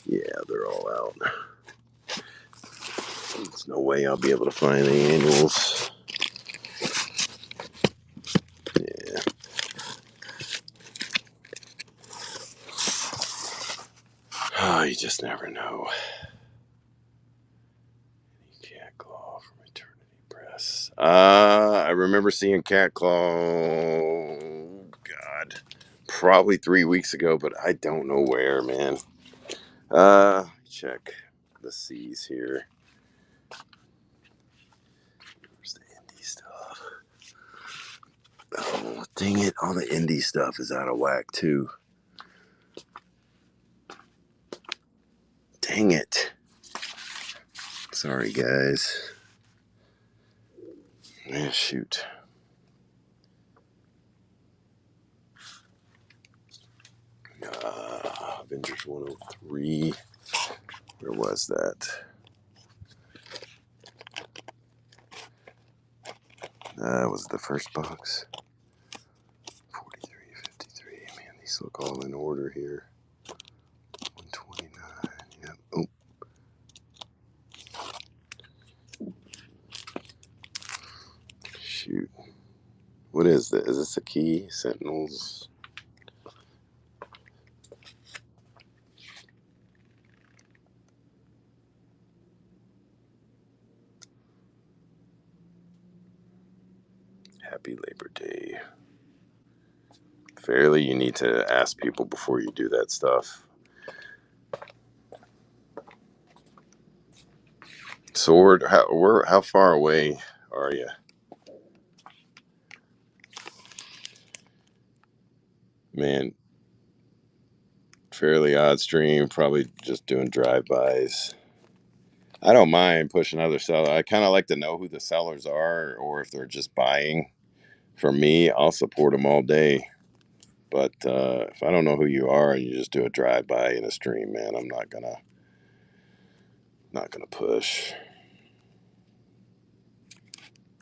Yeah, they're all out. There's no way I'll be able to find the annuals. Yeah. Oh, you just never know. Cat Claw from Eternity Press. I remember seeing Cat Claw. God, probably 3 weeks ago, but I don't know where, man. Check the C's here. Where's the indie stuff? Oh, dang it. All the indie stuff is out of whack, too. Dang it. Sorry, guys. Yeah, shoot. Avengers 103. Where was that? Was it the first box? 43, 53. Man, these look all in order here. 129. Yep. Oh. Shoot. What is this? Is this a key? Sentinels? Happy Labor Day. Fairly, you need to ask people before you do that stuff. Sword, how far away are you? Man, fairly odd stream, probably just doing drive-bys. I don't mind pushing other sellers. I kind of like to know who the sellers are or if they're just buying. For me, I'll support them all day. But if I don't know who you are and you just do a drive-by in a stream, man, I'm not gonna push.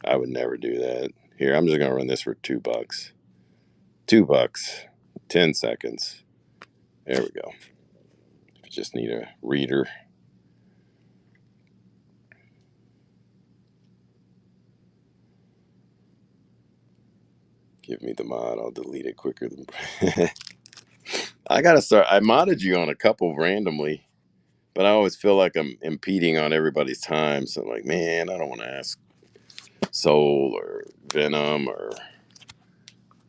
I would never do that. Here, I'm just gonna run this for $2. $2, 10 seconds. There we go. If you just need a reader. Give me the mod. I'll delete it quicker than. I gotta start. I modded you on a couple randomly, but I always feel like I'm impeding on everybody's time. So I'm like, man, I don't want to ask Soul or Venom or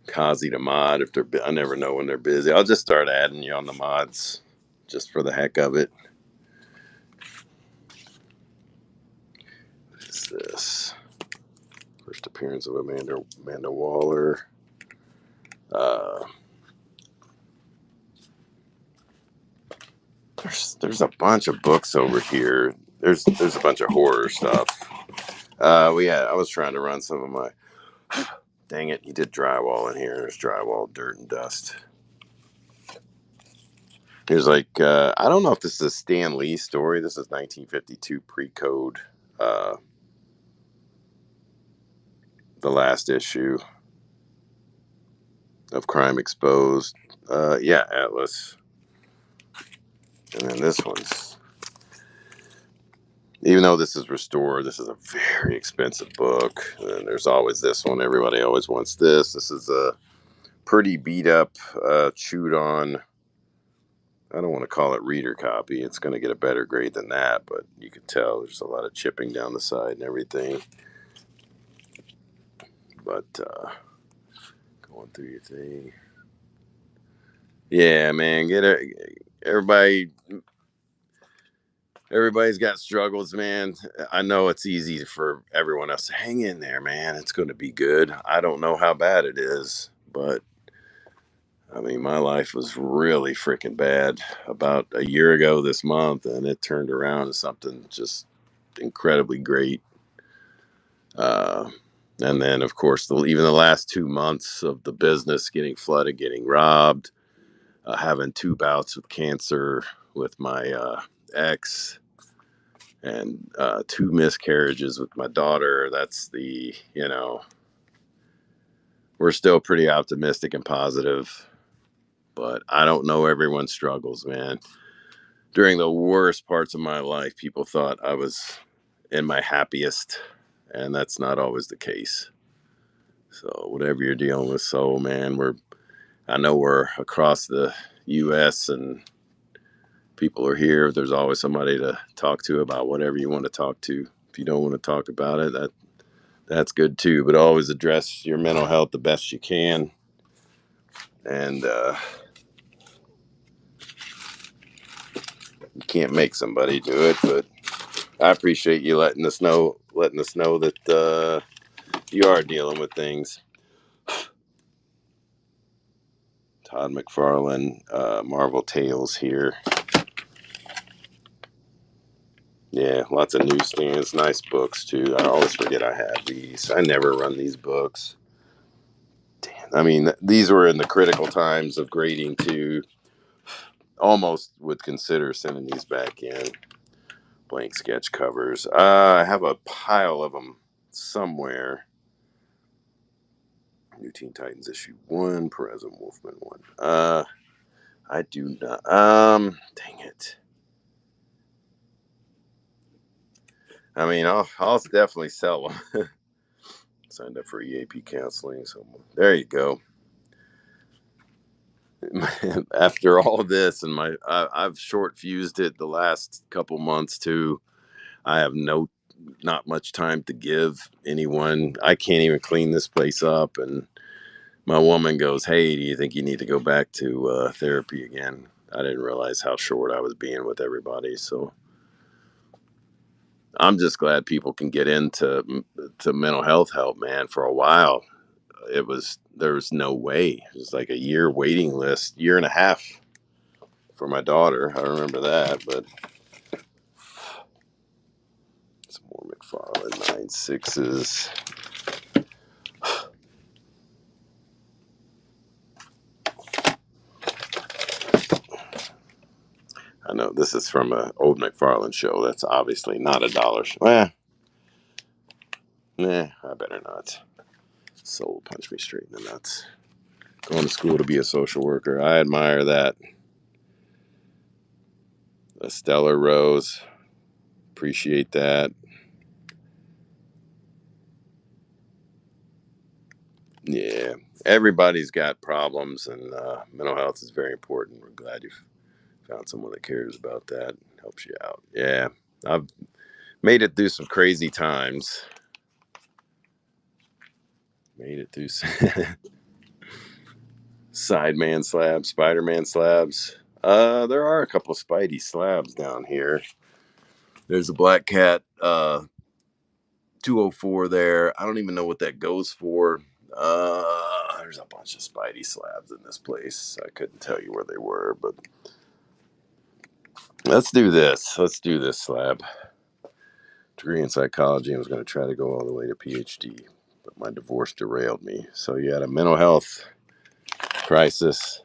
Kazi to mod if they're. I never know when they're busy. I'll just start adding you on the mods, just for the heck of it. What is this? First appearance of Amanda Waller. Uh, there's a bunch of books over here. There's a bunch of horror stuff. I was trying to run some of my. Dang it! He did drywall in here. There's drywall, dirt, and dust. Here's like I don't know if this is a Stan Lee story. This is 1952 pre-code. Uh, the last issue of Crime Exposed. Yeah, Atlas. And then this one's. Even though this is restored, this is a very expensive book. And there's always this one. Everybody always wants this. This is a pretty beat up, chewed on. I don't want to call it reader copy. It's going to get a better grade than that, but you could tell there's a lot of chipping down the side and everything. But going through your thing, yeah, man, get it. Everybody, everybody's got struggles, man. I know it's easy for everyone else to hang in there, man. It's going to be good. I don't know how bad it is, but I mean, my life was really freaking bad about a year ago this month, and it turned around to something just incredibly great. Uh, and then, of course, even the last 2 months of the business getting flooded, getting robbed, having 2 bouts with cancer with my ex, and 2 miscarriages with my daughter. We're still pretty optimistic and positive, but I don't know everyone's struggles, man. During the worst parts of my life, people thought I was in my happiest, and that's not always the case. So whatever you're dealing with, man, I know we're across the U.S. and people are here. There's always somebody to talk to about whatever you want to talk to. If you don't want to talk about it, that's good too. But always address your mental health the best you can. And you can't make somebody do it, but I appreciate you letting us know that you are dealing with things. Todd McFarlane, Marvel Tales here. Yeah, lots of newsstands, nice books too. I always forget I have these. I never run these books. Damn, I mean, these were in the critical times of grading too. Almost would consider sending these back in. Blank sketch covers. I have a pile of them somewhere. New Teen Titans issue 1, Perez and Wolfman 1. I do not. Dang it. I mean, I'll definitely sell them. Signed up for EAP counseling, so there you go. After all this, and I've short fused it the last couple months too. I have not much time to give anyone. I can't even clean this place up, and my woman goes, "Hey, do you think you need to go back to therapy again?" I didn't realize how short I was being with everybody, so I'm just glad people can get into to mental health help, man. For a while, there was no way. It was like a year waiting list, year and a half for my daughter. I remember that, but some more McFarlane 9/6s. I know this is from an old McFarlane show. That's obviously not a dollar show. I better not. Soul punch me straight in the nuts. Going to school to be a social worker. I admire that. A stellar rose. Appreciate that. Yeah, everybody's got problems, and mental health is very important. We're glad you found someone that cares about that, and helps you out. Yeah, I've made it through some crazy times. Made it through Sideman slabs, Spider-Man slabs. There are a couple of Spidey slabs down here. There's a Black Cat 204 there. I don't even know what that goes for. There's a bunch of Spidey slabs in this place. I couldn't tell you where they were, but let's do this. Let's do this slab. Degree in psychology. I was going to try to go all the way to PhD, but my divorce derailed me. So you had a mental health crisis,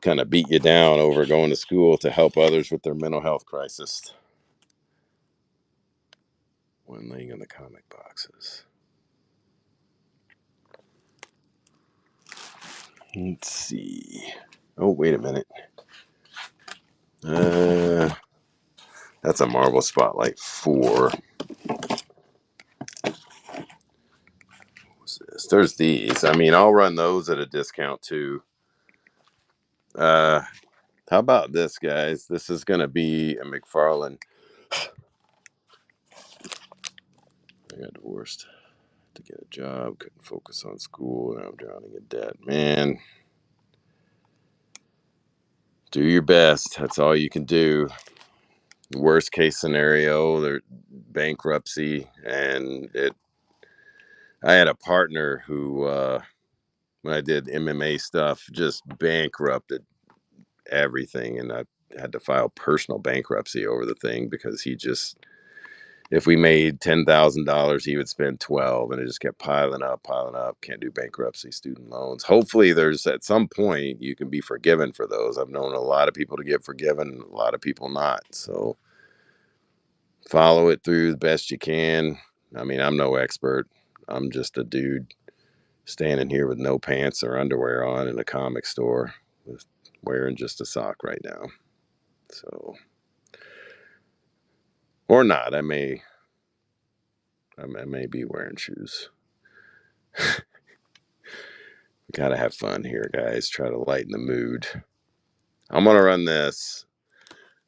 kind of beat you down over going to school to help others with their mental health crisis. One laying in the comic boxes. Let's see. Oh, wait a minute. That's a Marvel Spotlight 4. What's this? There's these. I mean, I'll run those at a discount too. How about this, guys? This is going to be a McFarlane. I got divorced to get a job, couldn't focus on school, now I'm drowning in debt. Man, do your best. That's all you can do. Worst case scenario, there bankruptcy, and it. I had a partner who, when I did MMA stuff, just bankrupted everything, and I had to file personal bankruptcy over the thing because he just, if we made $10,000, he would spend 12, and it just kept piling up, piling up. Can't do bankruptcy, student loans. Hopefully, there's at some point you can be forgiven for those. I've known a lot of people to get forgiven, a lot of people not. So follow it through the best you can. I mean, I'm no expert. I'm just a dude standing here with no pants or underwear on in a comic store, with wearing just a sock right now. So, or not. I may be wearing shoes. Gotta have fun here, guys. Try to lighten the mood. I'm gonna run this.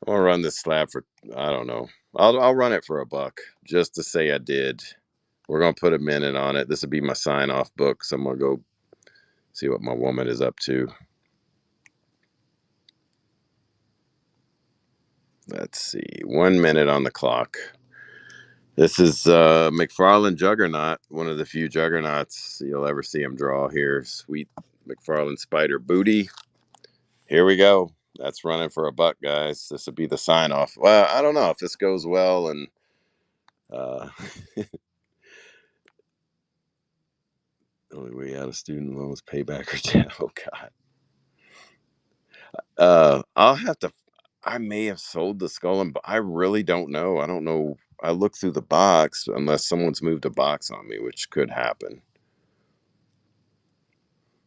I'm gonna run this slab for, I don't know. I'll run it for $1 just to say I did. We're gonna put a minute on it. This will be my sign off book. So I'm gonna go see what my woman is up to. Let's see. 1 minute on the clock. This is McFarlane Juggernaut, one of the few juggernauts you'll ever see him draw here. Sweet McFarlane Spider Booty. Here we go. That's running for $1, guys. This would be the sign off. Well, I don't know if this goes well, and uh, only way out of student loans, payback or jail. Oh God. I'll have to. I may have sold the skull, and I really don't know. I don't know. I looked through the box unless someone's moved a box on me, which could happen.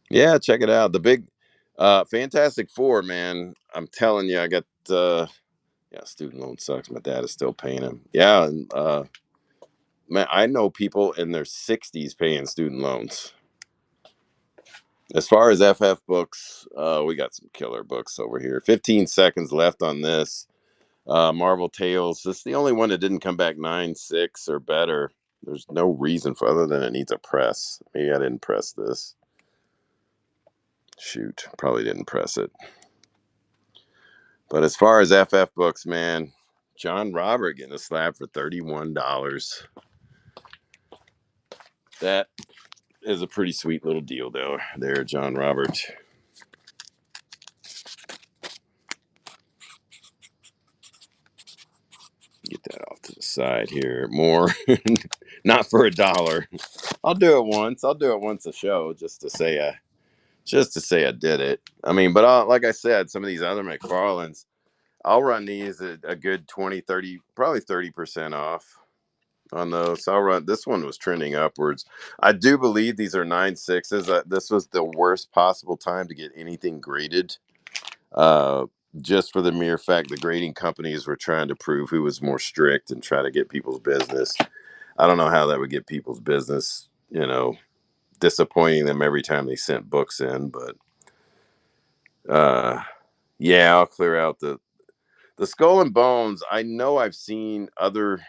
Yeah, check it out. The big Fantastic Four, man. I'm telling you, I got yeah, student loan sucks. My dad is still paying him. Yeah, and man, I know people in their 60s paying student loans. As far as FF books, we got some killer books over here. 15 seconds left on this. Marvel Tales. This is the only one that didn't come back 9.6 or better. There's no reason for, other than it needs a press. Maybe I didn't press this. Shoot, probably didn't press it. But as far as FF books, man, John Robert getting a slab for $31. That is a pretty sweet little deal, though. There, John Robert. Get that off to the side here. More, not for $1. I'll do it once. I'll do it once a show just to say I did it. I mean, but like I said, some of these other McFarlanes, I'll run these at a good 20, 30, probably 30% off on those. So I'll run. This one was trending upwards. I do believe these are 9.6s. This was the worst possible time to get anything graded. Uh, just for the mere fact the grading companies were trying to prove who was more strict and try to get people's business. I don't know how that would get people's business, disappointing them every time they sent books in, but uh yeah, I'll clear out the Skull and Bones. I know I've seen other.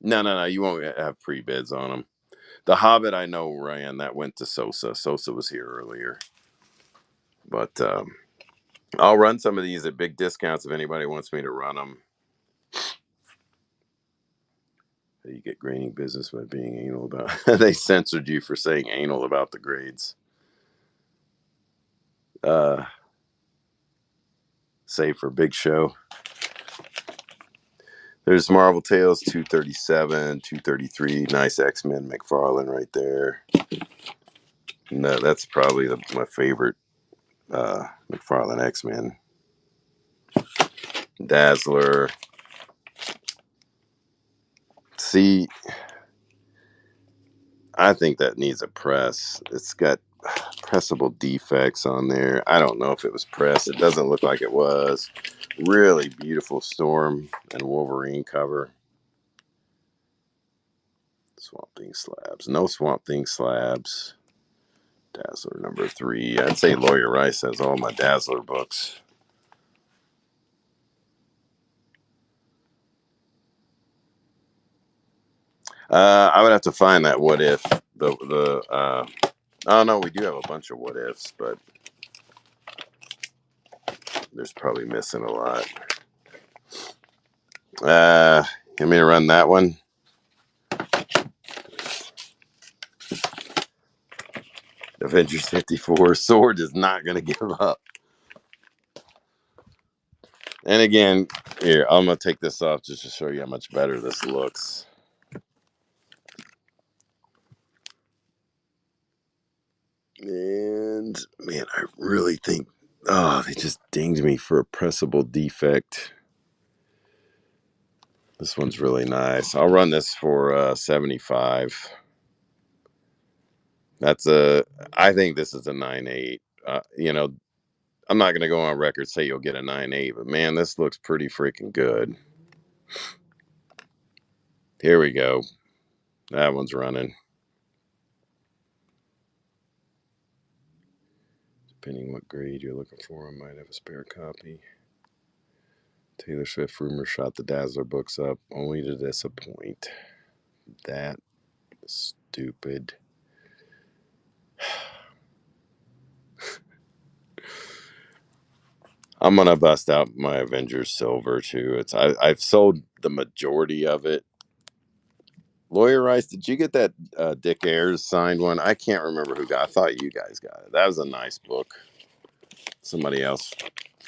No, no, no, you won't have pre-bids on them. The Hobbit I know ran, that went to Sosa. Sosa was here earlier. But I'll run some of these at big discounts if anybody wants me to run them. You get grading business by being anal about. They censored you for saying anal about the grades. Uh, Save for Big Show. There's Marvel Tales 237, 233. Nice X-Men McFarlane right there. No, that's probably my favorite McFarlane X-Men. Dazzler. See, I think that needs a press. It's got pressable defects on there. I don't know if it was pressed. It doesn't look like it was. Really beautiful Storm and Wolverine cover. Swamp Thing slabs. No Swamp Thing slabs. Dazzler number 3. I'd say Lawyer Rice has all my Dazzler books. I would have to find that What If. Oh no, we do have a bunch of What Ifs, but there's probably missing a lot. You me to run that one? Avengers 54. Sword is not going to give up. And again, here, I'm going to take this off just to show you how much better this looks. And man, I really think, they just dinged me for a pressable defect. This one's really nice. I'll run this for 75. I think this is a 9.8. I'm not going to go on record say you'll get a 9.8, but man, this looks pretty freaking good. Here we go. That one's running. Depending what grade you're looking for, I might have a spare copy. Taylor Swift rumor shot the Dazzler books up only to disappoint. That stupid. I'm gonna bust out my Avengers Silver too. I've sold the majority of it. Lawyer Rice, did you get that Dick Ayers signed one? I can't remember who got. I thought you guys got it. That was a nice book. Somebody else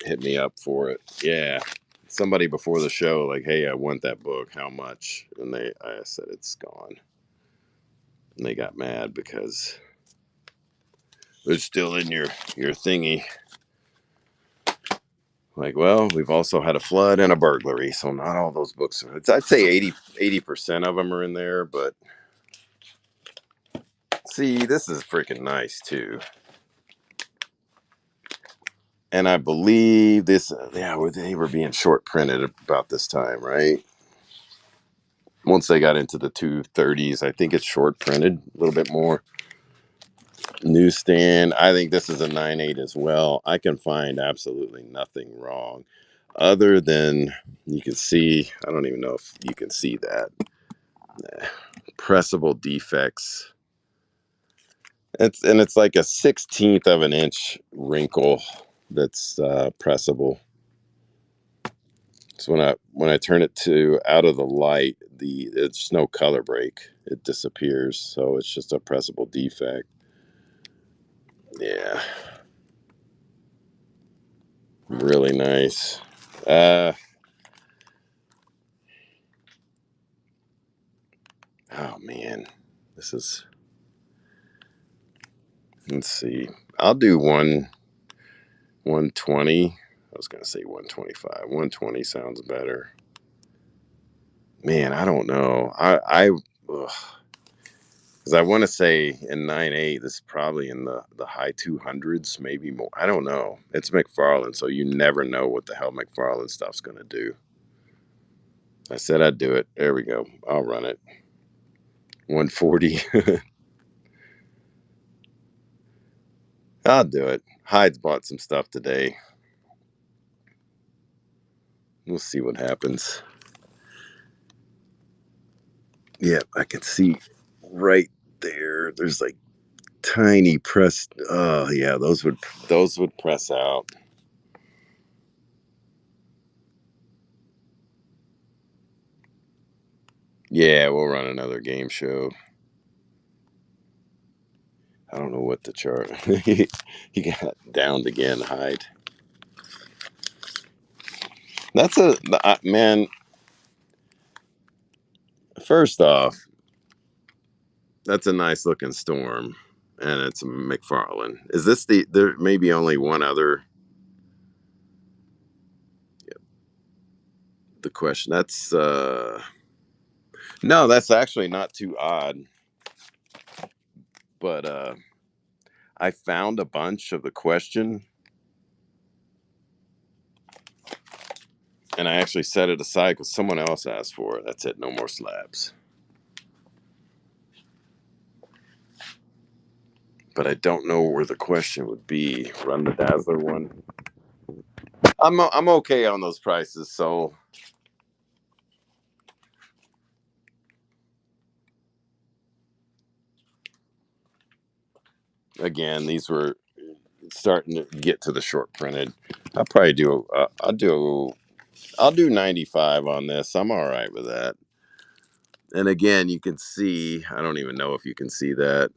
hit me up for it. Yeah, somebody before the show, like, hey, I want that book. How much? And I said it's gone. And they got mad because it's still in your thingy. Like, well, we've also had a flood and a burglary, so not all those books are. I'd say 80% of them are in there, but see, this is freaking nice too. And I believe this, they were being short printed about this time, right? Once they got into the 230s, I think it's short printed a little bit more. Newsstand. I think this is a 9.8 as well. I can find absolutely nothing wrong other than you can see. I don't even know if you can see that. Pressable defects. It's like a 16th of an inch wrinkle that's pressable. So when I turn it to out of the light, it's no color break. It disappears. So it's just a pressable defect. Yeah. Really nice. Oh man. This is Let's see. I'll do 120. I was gonna say 125. 120 sounds better. Man, I don't know. Because I want to say in 9.8, this is probably in the high 200s, maybe more. I don't know. It's McFarlane, so you never know what the hell McFarlane stuff's gonna do. I said I'd do it. There we go. I'll run it. 140. I'll do it. Hyde's bought some stuff today. We'll see what happens. Yeah, I can see right there. There's like tiny press. Oh yeah, those would press out. Yeah, we'll run another game show. I don't know what the chart. He got downed again. Hyde. That's man. First off, that's a nice looking storm, and it's a McFarlane. Is this there? May be only one other. The question. That's no. That's actually not too odd. But I found a bunch of the question, and I actually set it aside because someone else asked for it. That's it. No more slabs. But I don't know where the question would be. Run the Dazzler one. I'm okay on those prices. So again, these were starting to get to the short printed. I'll probably do. I'll do 95 on this. I'm all right with that. And again, you can see. I don't even know if you can see that.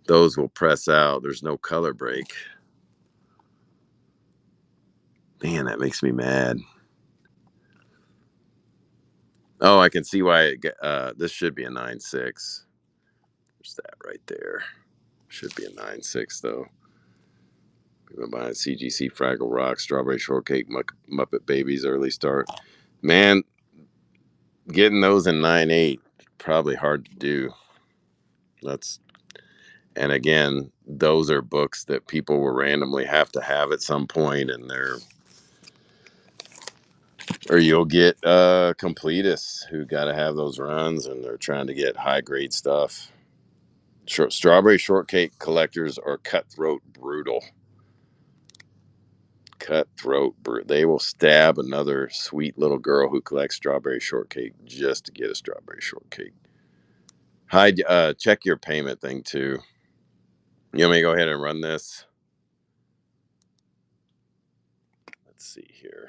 Those will press out. There's no color break. Man, that makes me mad. Oh, I can see why this should be a 9.6. There's that right there. Should be a 9.6 though. We're buying CGC, Fraggle Rock, Strawberry Shortcake, Muppet Babies, Early Start. Man, getting those in 9.8 probably hard to do. That's and again, those are books that people will randomly have to have at some point, and they're or you'll get completists who got to have those runs, and they're trying to get high grade stuff. Strawberry Shortcake collectors are cutthroat brutal. Cutthroat. They will stab another sweet little girl who collects Strawberry Shortcake just to get a Strawberry Shortcake. Hi, check your payment thing too. You want me to go ahead and run this? Let's see here.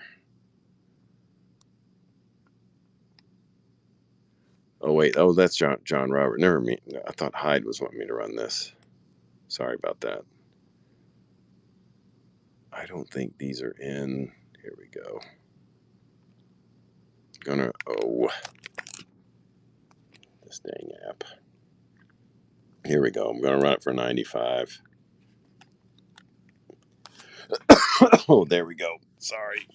Oh wait, oh that's John Robert. Never me. I thought Hyde was wanting me to run this. Sorry about that. I don't think these are in. Here we go. This dang app. Here we go. I'm gonna run it for 95. Oh, there we go. Sorry.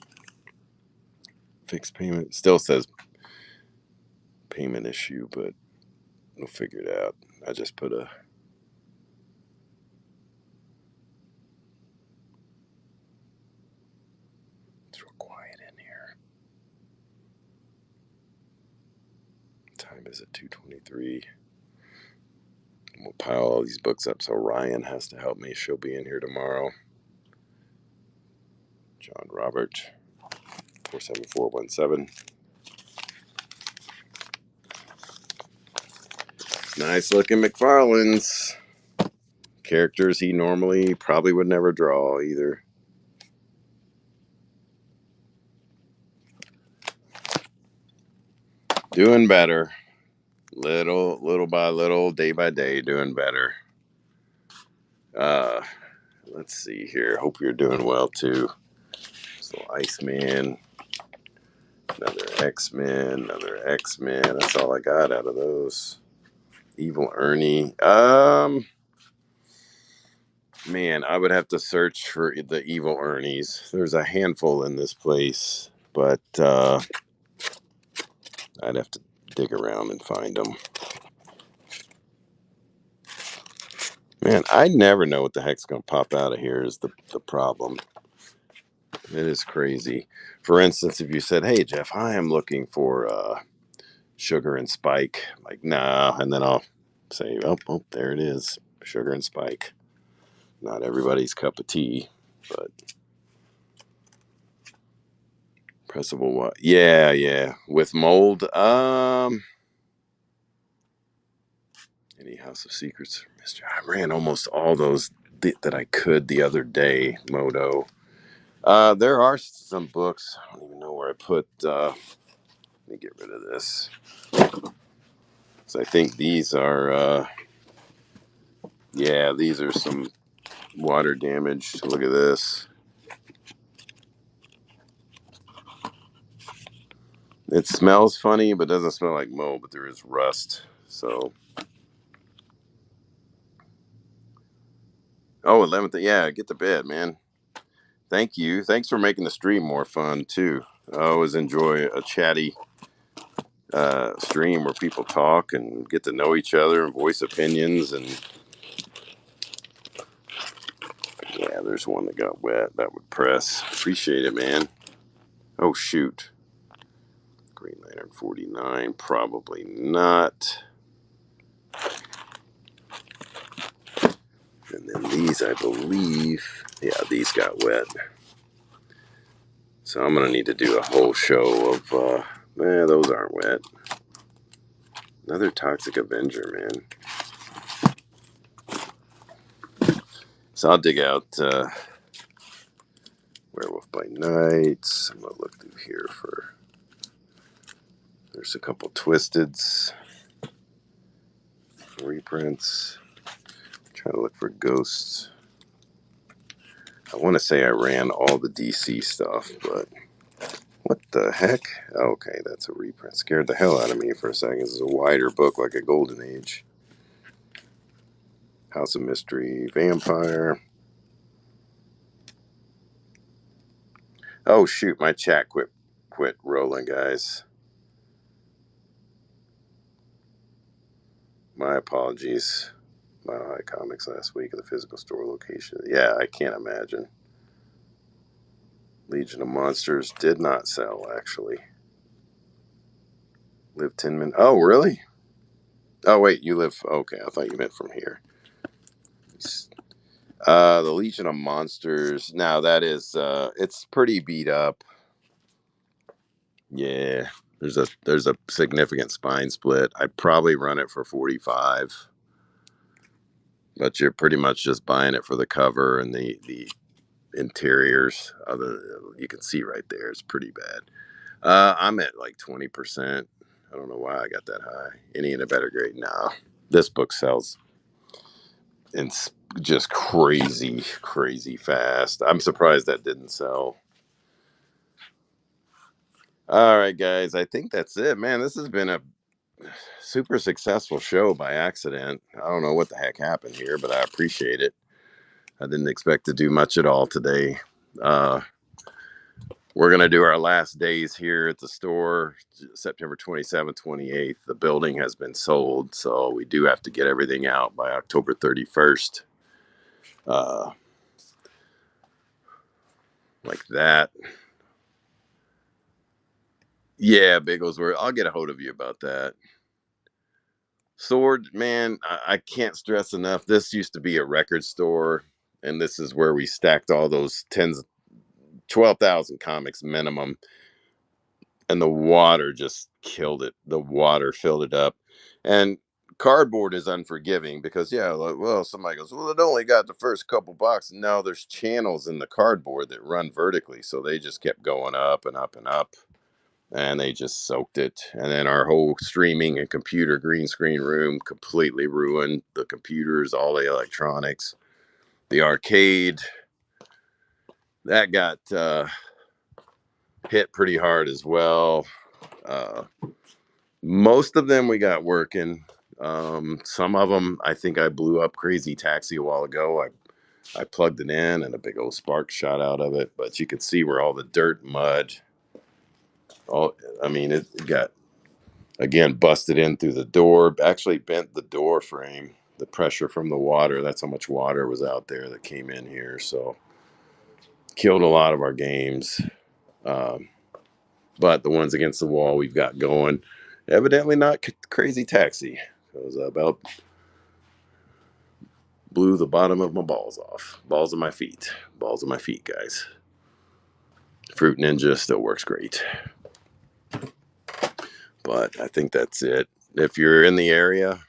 Fixed payment still says payment issue, but we'll figure it out. I just put a. It's real quiet in here. Time is at 2:23. We'll pile all these books up so Ryan has to help me. She'll be in here tomorrow. John Robert, 47417. Nice looking McFarlane's. Characters he normally probably would never draw either. Doing better. Little by little, day by day, doing better. Uh let's see here. Hope you're doing well too. So Iceman, another X-Men, another X-Men. That's all I got out of those. Evil Ernie. Man, I would have to search for the Evil Ernies. There's a handful in this place, but I'd have to dig around and find them. Man, I never know what the heck's going to pop out of here is the problem. It is crazy. For instance, if you said, hey, Jeff, I am looking for sugar and spike. I'm like, nah. And then I'll say, oh, there it is, sugar and spike. Not everybody's cup of tea, but pressable what? Yeah. With mold, any House of Secrets or Mystery? I ran almost all those that I could the other day, Moto. There are some books. I don't even know where I put. Let me get rid of this. So I think these are. Yeah, these are some water damage. Look at this. It smells funny, but doesn't smell like mold. But there is rust. So. Oh, 11th. Yeah, get to bed, man. Thank you. Thanks for making the stream more fun too. I always enjoy a chatty stream where people talk and get to know each other and voice opinions. And yeah, there's one that got wet. That would press. Appreciate it, man. Oh shoot. Green Lantern 49. Probably not. And then these, I believe, yeah, these got wet. So I'm gonna need to do a whole show of. Those aren't wet. Another Toxic Avenger, man. So I'll dig out Werewolf by Night. I'm gonna look through here for. There's a couple Twisteds, reprints. Trying to look for Ghosts. I want to say I ran all the DC stuff, but what the heck? Okay, that's a reprint. Scared the hell out of me for a second. This is a wider book, like a Golden Age. House of Mystery, Vampire. Oh shoot, my chat quit rolling, guys. My apologies. Mile High Comics last week at the physical store location. Yeah, I can't imagine. Legion of Monsters did not sell, actually. Live 10 minutes. Oh, really? Oh, wait, you live. Okay, I thought you meant from here. The Legion of Monsters. Now that is, it's pretty beat up. Yeah, there's a significant spine split. I'd probably run it for 45, but you're pretty much just buying it for the cover and the interiors. Other you can see right there, it's pretty bad. I'm at like 20%. I don't know why I got that high. Any in a better grade? No. This book sells in just crazy fast. I'm surprised that didn't sell. All right, guys. I think that's it, man. This has been a super successful show by accident. I don't know what the heck happened here, but I appreciate it. I didn't expect to do much at all today. We're going to do our last days here at the store, September 27th, 28th. The building has been sold, so we do have to get everything out by October 31st. Like that. Yeah, Bigglesworth. I'll get a hold of you about that. Sword, man, I can't stress enough. This used to be a record store, and this is where we stacked all those 12,000 comics minimum. And the water just killed it. The water filled it up. And cardboard is unforgiving because, yeah, like, well, somebody goes, well, it only got the first couple boxes. No, there's channels in the cardboard that run vertically. So they just kept going up and up and up. And they just soaked it. And then our whole streaming and computer green screen room completely ruined. The computers, all the electronics, the arcade, that got hit pretty hard as well. Most of them we got working. Some of them, I think I blew up Crazy Taxi a while ago. I plugged it in and a big old spark shot out of it. But you could see where all the dirt, mud, it got, again, busted in through the door. Actually bent the door frame. The pressure from the water, that's how much water was out there that came in here. So killed a lot of our games. But the ones against the wall we've got going. Evidently not Crazy Taxi. It was about blew the bottom of my balls off. Balls of my feet. Balls of my feet, guys. Fruit Ninja still works great. But I think that's it. If you're in the area,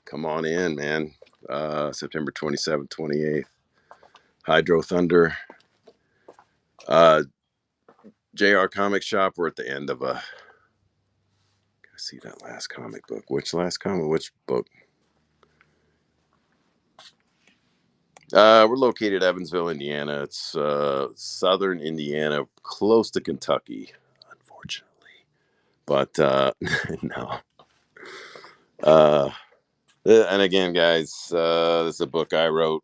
come on in, man. September 27th, 28th. Hydro Thunder. JR Comic Shop. We're at the end of a. I see that last comic book. Which last comic? Which book? We're located Evansville, Indiana. It's southern Indiana, close to Kentucky, unfortunately. But no. Uh, and again, guys, this is a book I wrote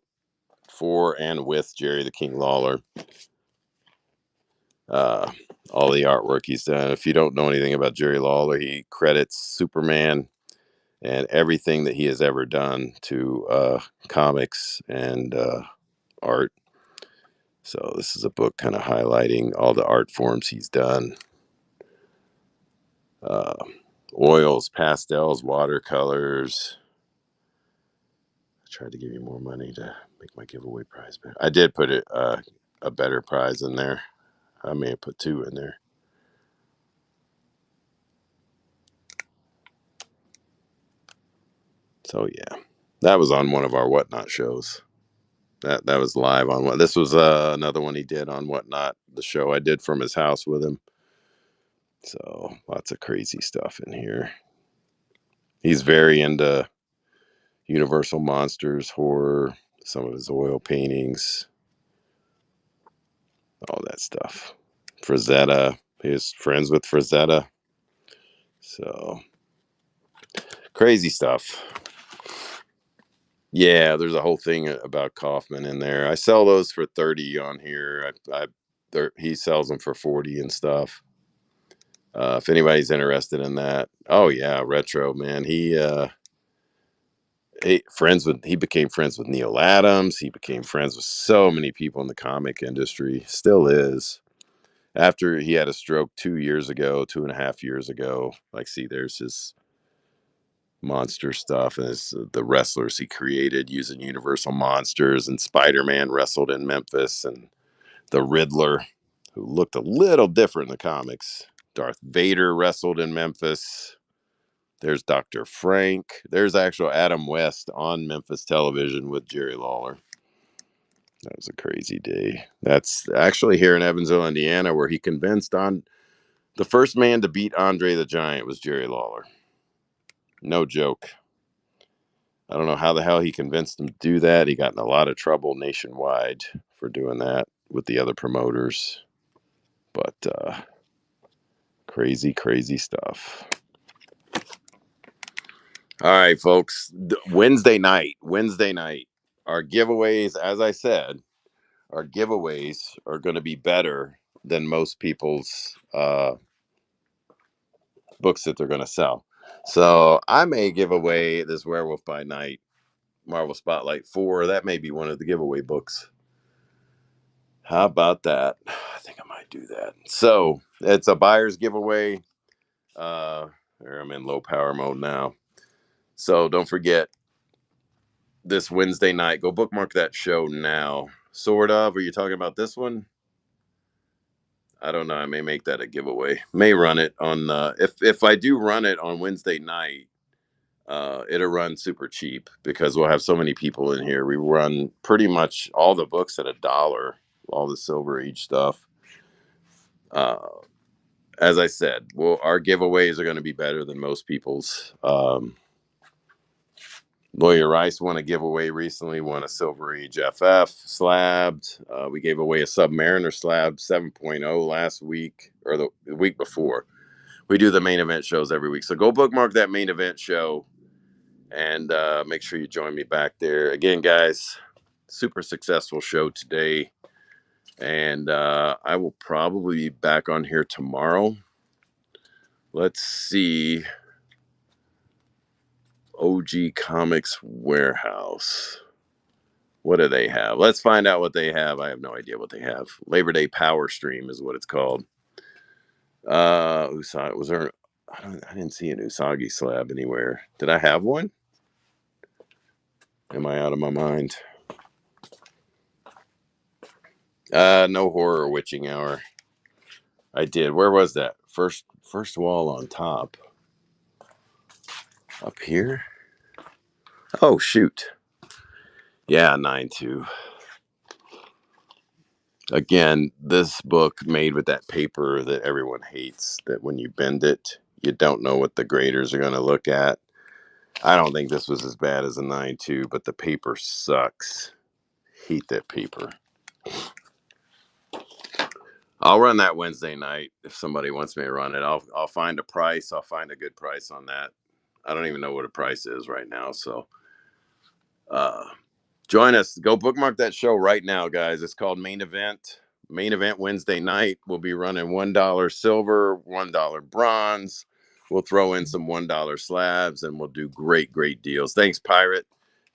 for and with Jerry the King Lawler. Uh, all the artwork he's done. If you don't know anything about Jerry Lawler, he credits Superman and everything that he has ever done to comics and art. So this is a book kind of highlighting all the art forms he's done. Uh, Oils, pastels, watercolors. I tried to give you more money to make my giveaway prize better. I did put a better prize in there. I may have put 2 in there. So yeah, that was on one of our Whatnot shows. That was live on what. This was another one he did on Whatnot, the show I did from his house with him. So lots of crazy stuff in here. He's very into Universal monsters, horror, some of his oil paintings, all that stuff. Frazetta, he was friends with Frazetta. So crazy stuff. Yeah, there's a whole thing about Kaufman in there. I sell those for 30 on here. He sells them for 40 and stuff. If anybody's interested in that, oh yeah, retro man. He became friends with Neil Adams. He became friends with so many people in the comic industry. Still is. After he had a stroke 2 years ago, 2.5 years ago. Like, see, there's his monster stuff and the wrestlers he created using Universal monsters. And Spider-Man wrestled in Memphis, and the Riddler, who looked a little different in the comics. Darth Vader wrestled in Memphis. There's Dr. Frank. There's actual Adam West on Memphis television with Jerry Lawler. That was a crazy day. That's actually here in Evansville, Indiana, where he convinced on the first man to beat Andre the Giant was Jerry Lawler. No joke. I don't know how the hell he convinced him to do that. He got in a lot of trouble nationwide for doing that with the other promoters. But crazy, crazy stuff. All right, folks. Wednesday night. Our giveaways, as I said, our giveaways are going to be better than most people's books that they're going to sell. So I may give away this Werewolf by Night Marvel Spotlight 4. That may be one of the giveaway books. How about that? I think I might do that. So it's a buyer's giveaway. I'm in low power mode now. So don't forget this Wednesday night. Go bookmark that show now. Sort of. Are you talking about this one? I don't know. I may make that a giveaway. May run it on if I do run it on Wednesday night, it'll run super cheap because we'll have so many people in here. We run pretty much all the books at $1, all the Silver Age stuff. As I said, well, our giveaways are going to be better than most people's. Lawyer Rice won a giveaway recently, won a Silver Age FF slabbed. We gave away a Submariner slab 7.0 last week or the week before. We do the main event shows every week. So go bookmark that main event show and make sure you join me back there. Again, guys, super successful show today. And I will probably be back on here tomorrow. Let's see. OG Comics Warehouse. What do they have? Let's find out what they have. I have no idea what they have. Labor Day Power Stream is what it's called. Who saw it? Was there I didn't see an Usagi slab anywhere. Did I have one? Am I out of my mind? No horror witching hour. I did. Where was that? First wall on top. Up here? Oh shoot. Yeah, 9-2. Again, this book made with that paper that everyone hates, that when you bend it, you don't know what the graders are going to look at. I don't think this was as bad as a 9-2, but the paper sucks. Hate that paper. I'll run that Wednesday night if somebody wants me to run it. I'll find a price. I'll find a good price on that. I don't even know what a price is right now. So uh, join us. Go bookmark that show right now, guys. It's called Main Event. Main Event Wednesday night. We'll be running $1 silver, $1 bronze. We'll throw in some $1 slabs, and we'll do great deals. Thanks, Pirate.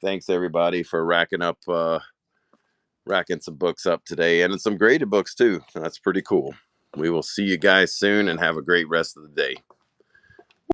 Thanks everybody for racking some books up today, and some graded books too. That's pretty cool. We will see you guys soon, and have a great rest of the day.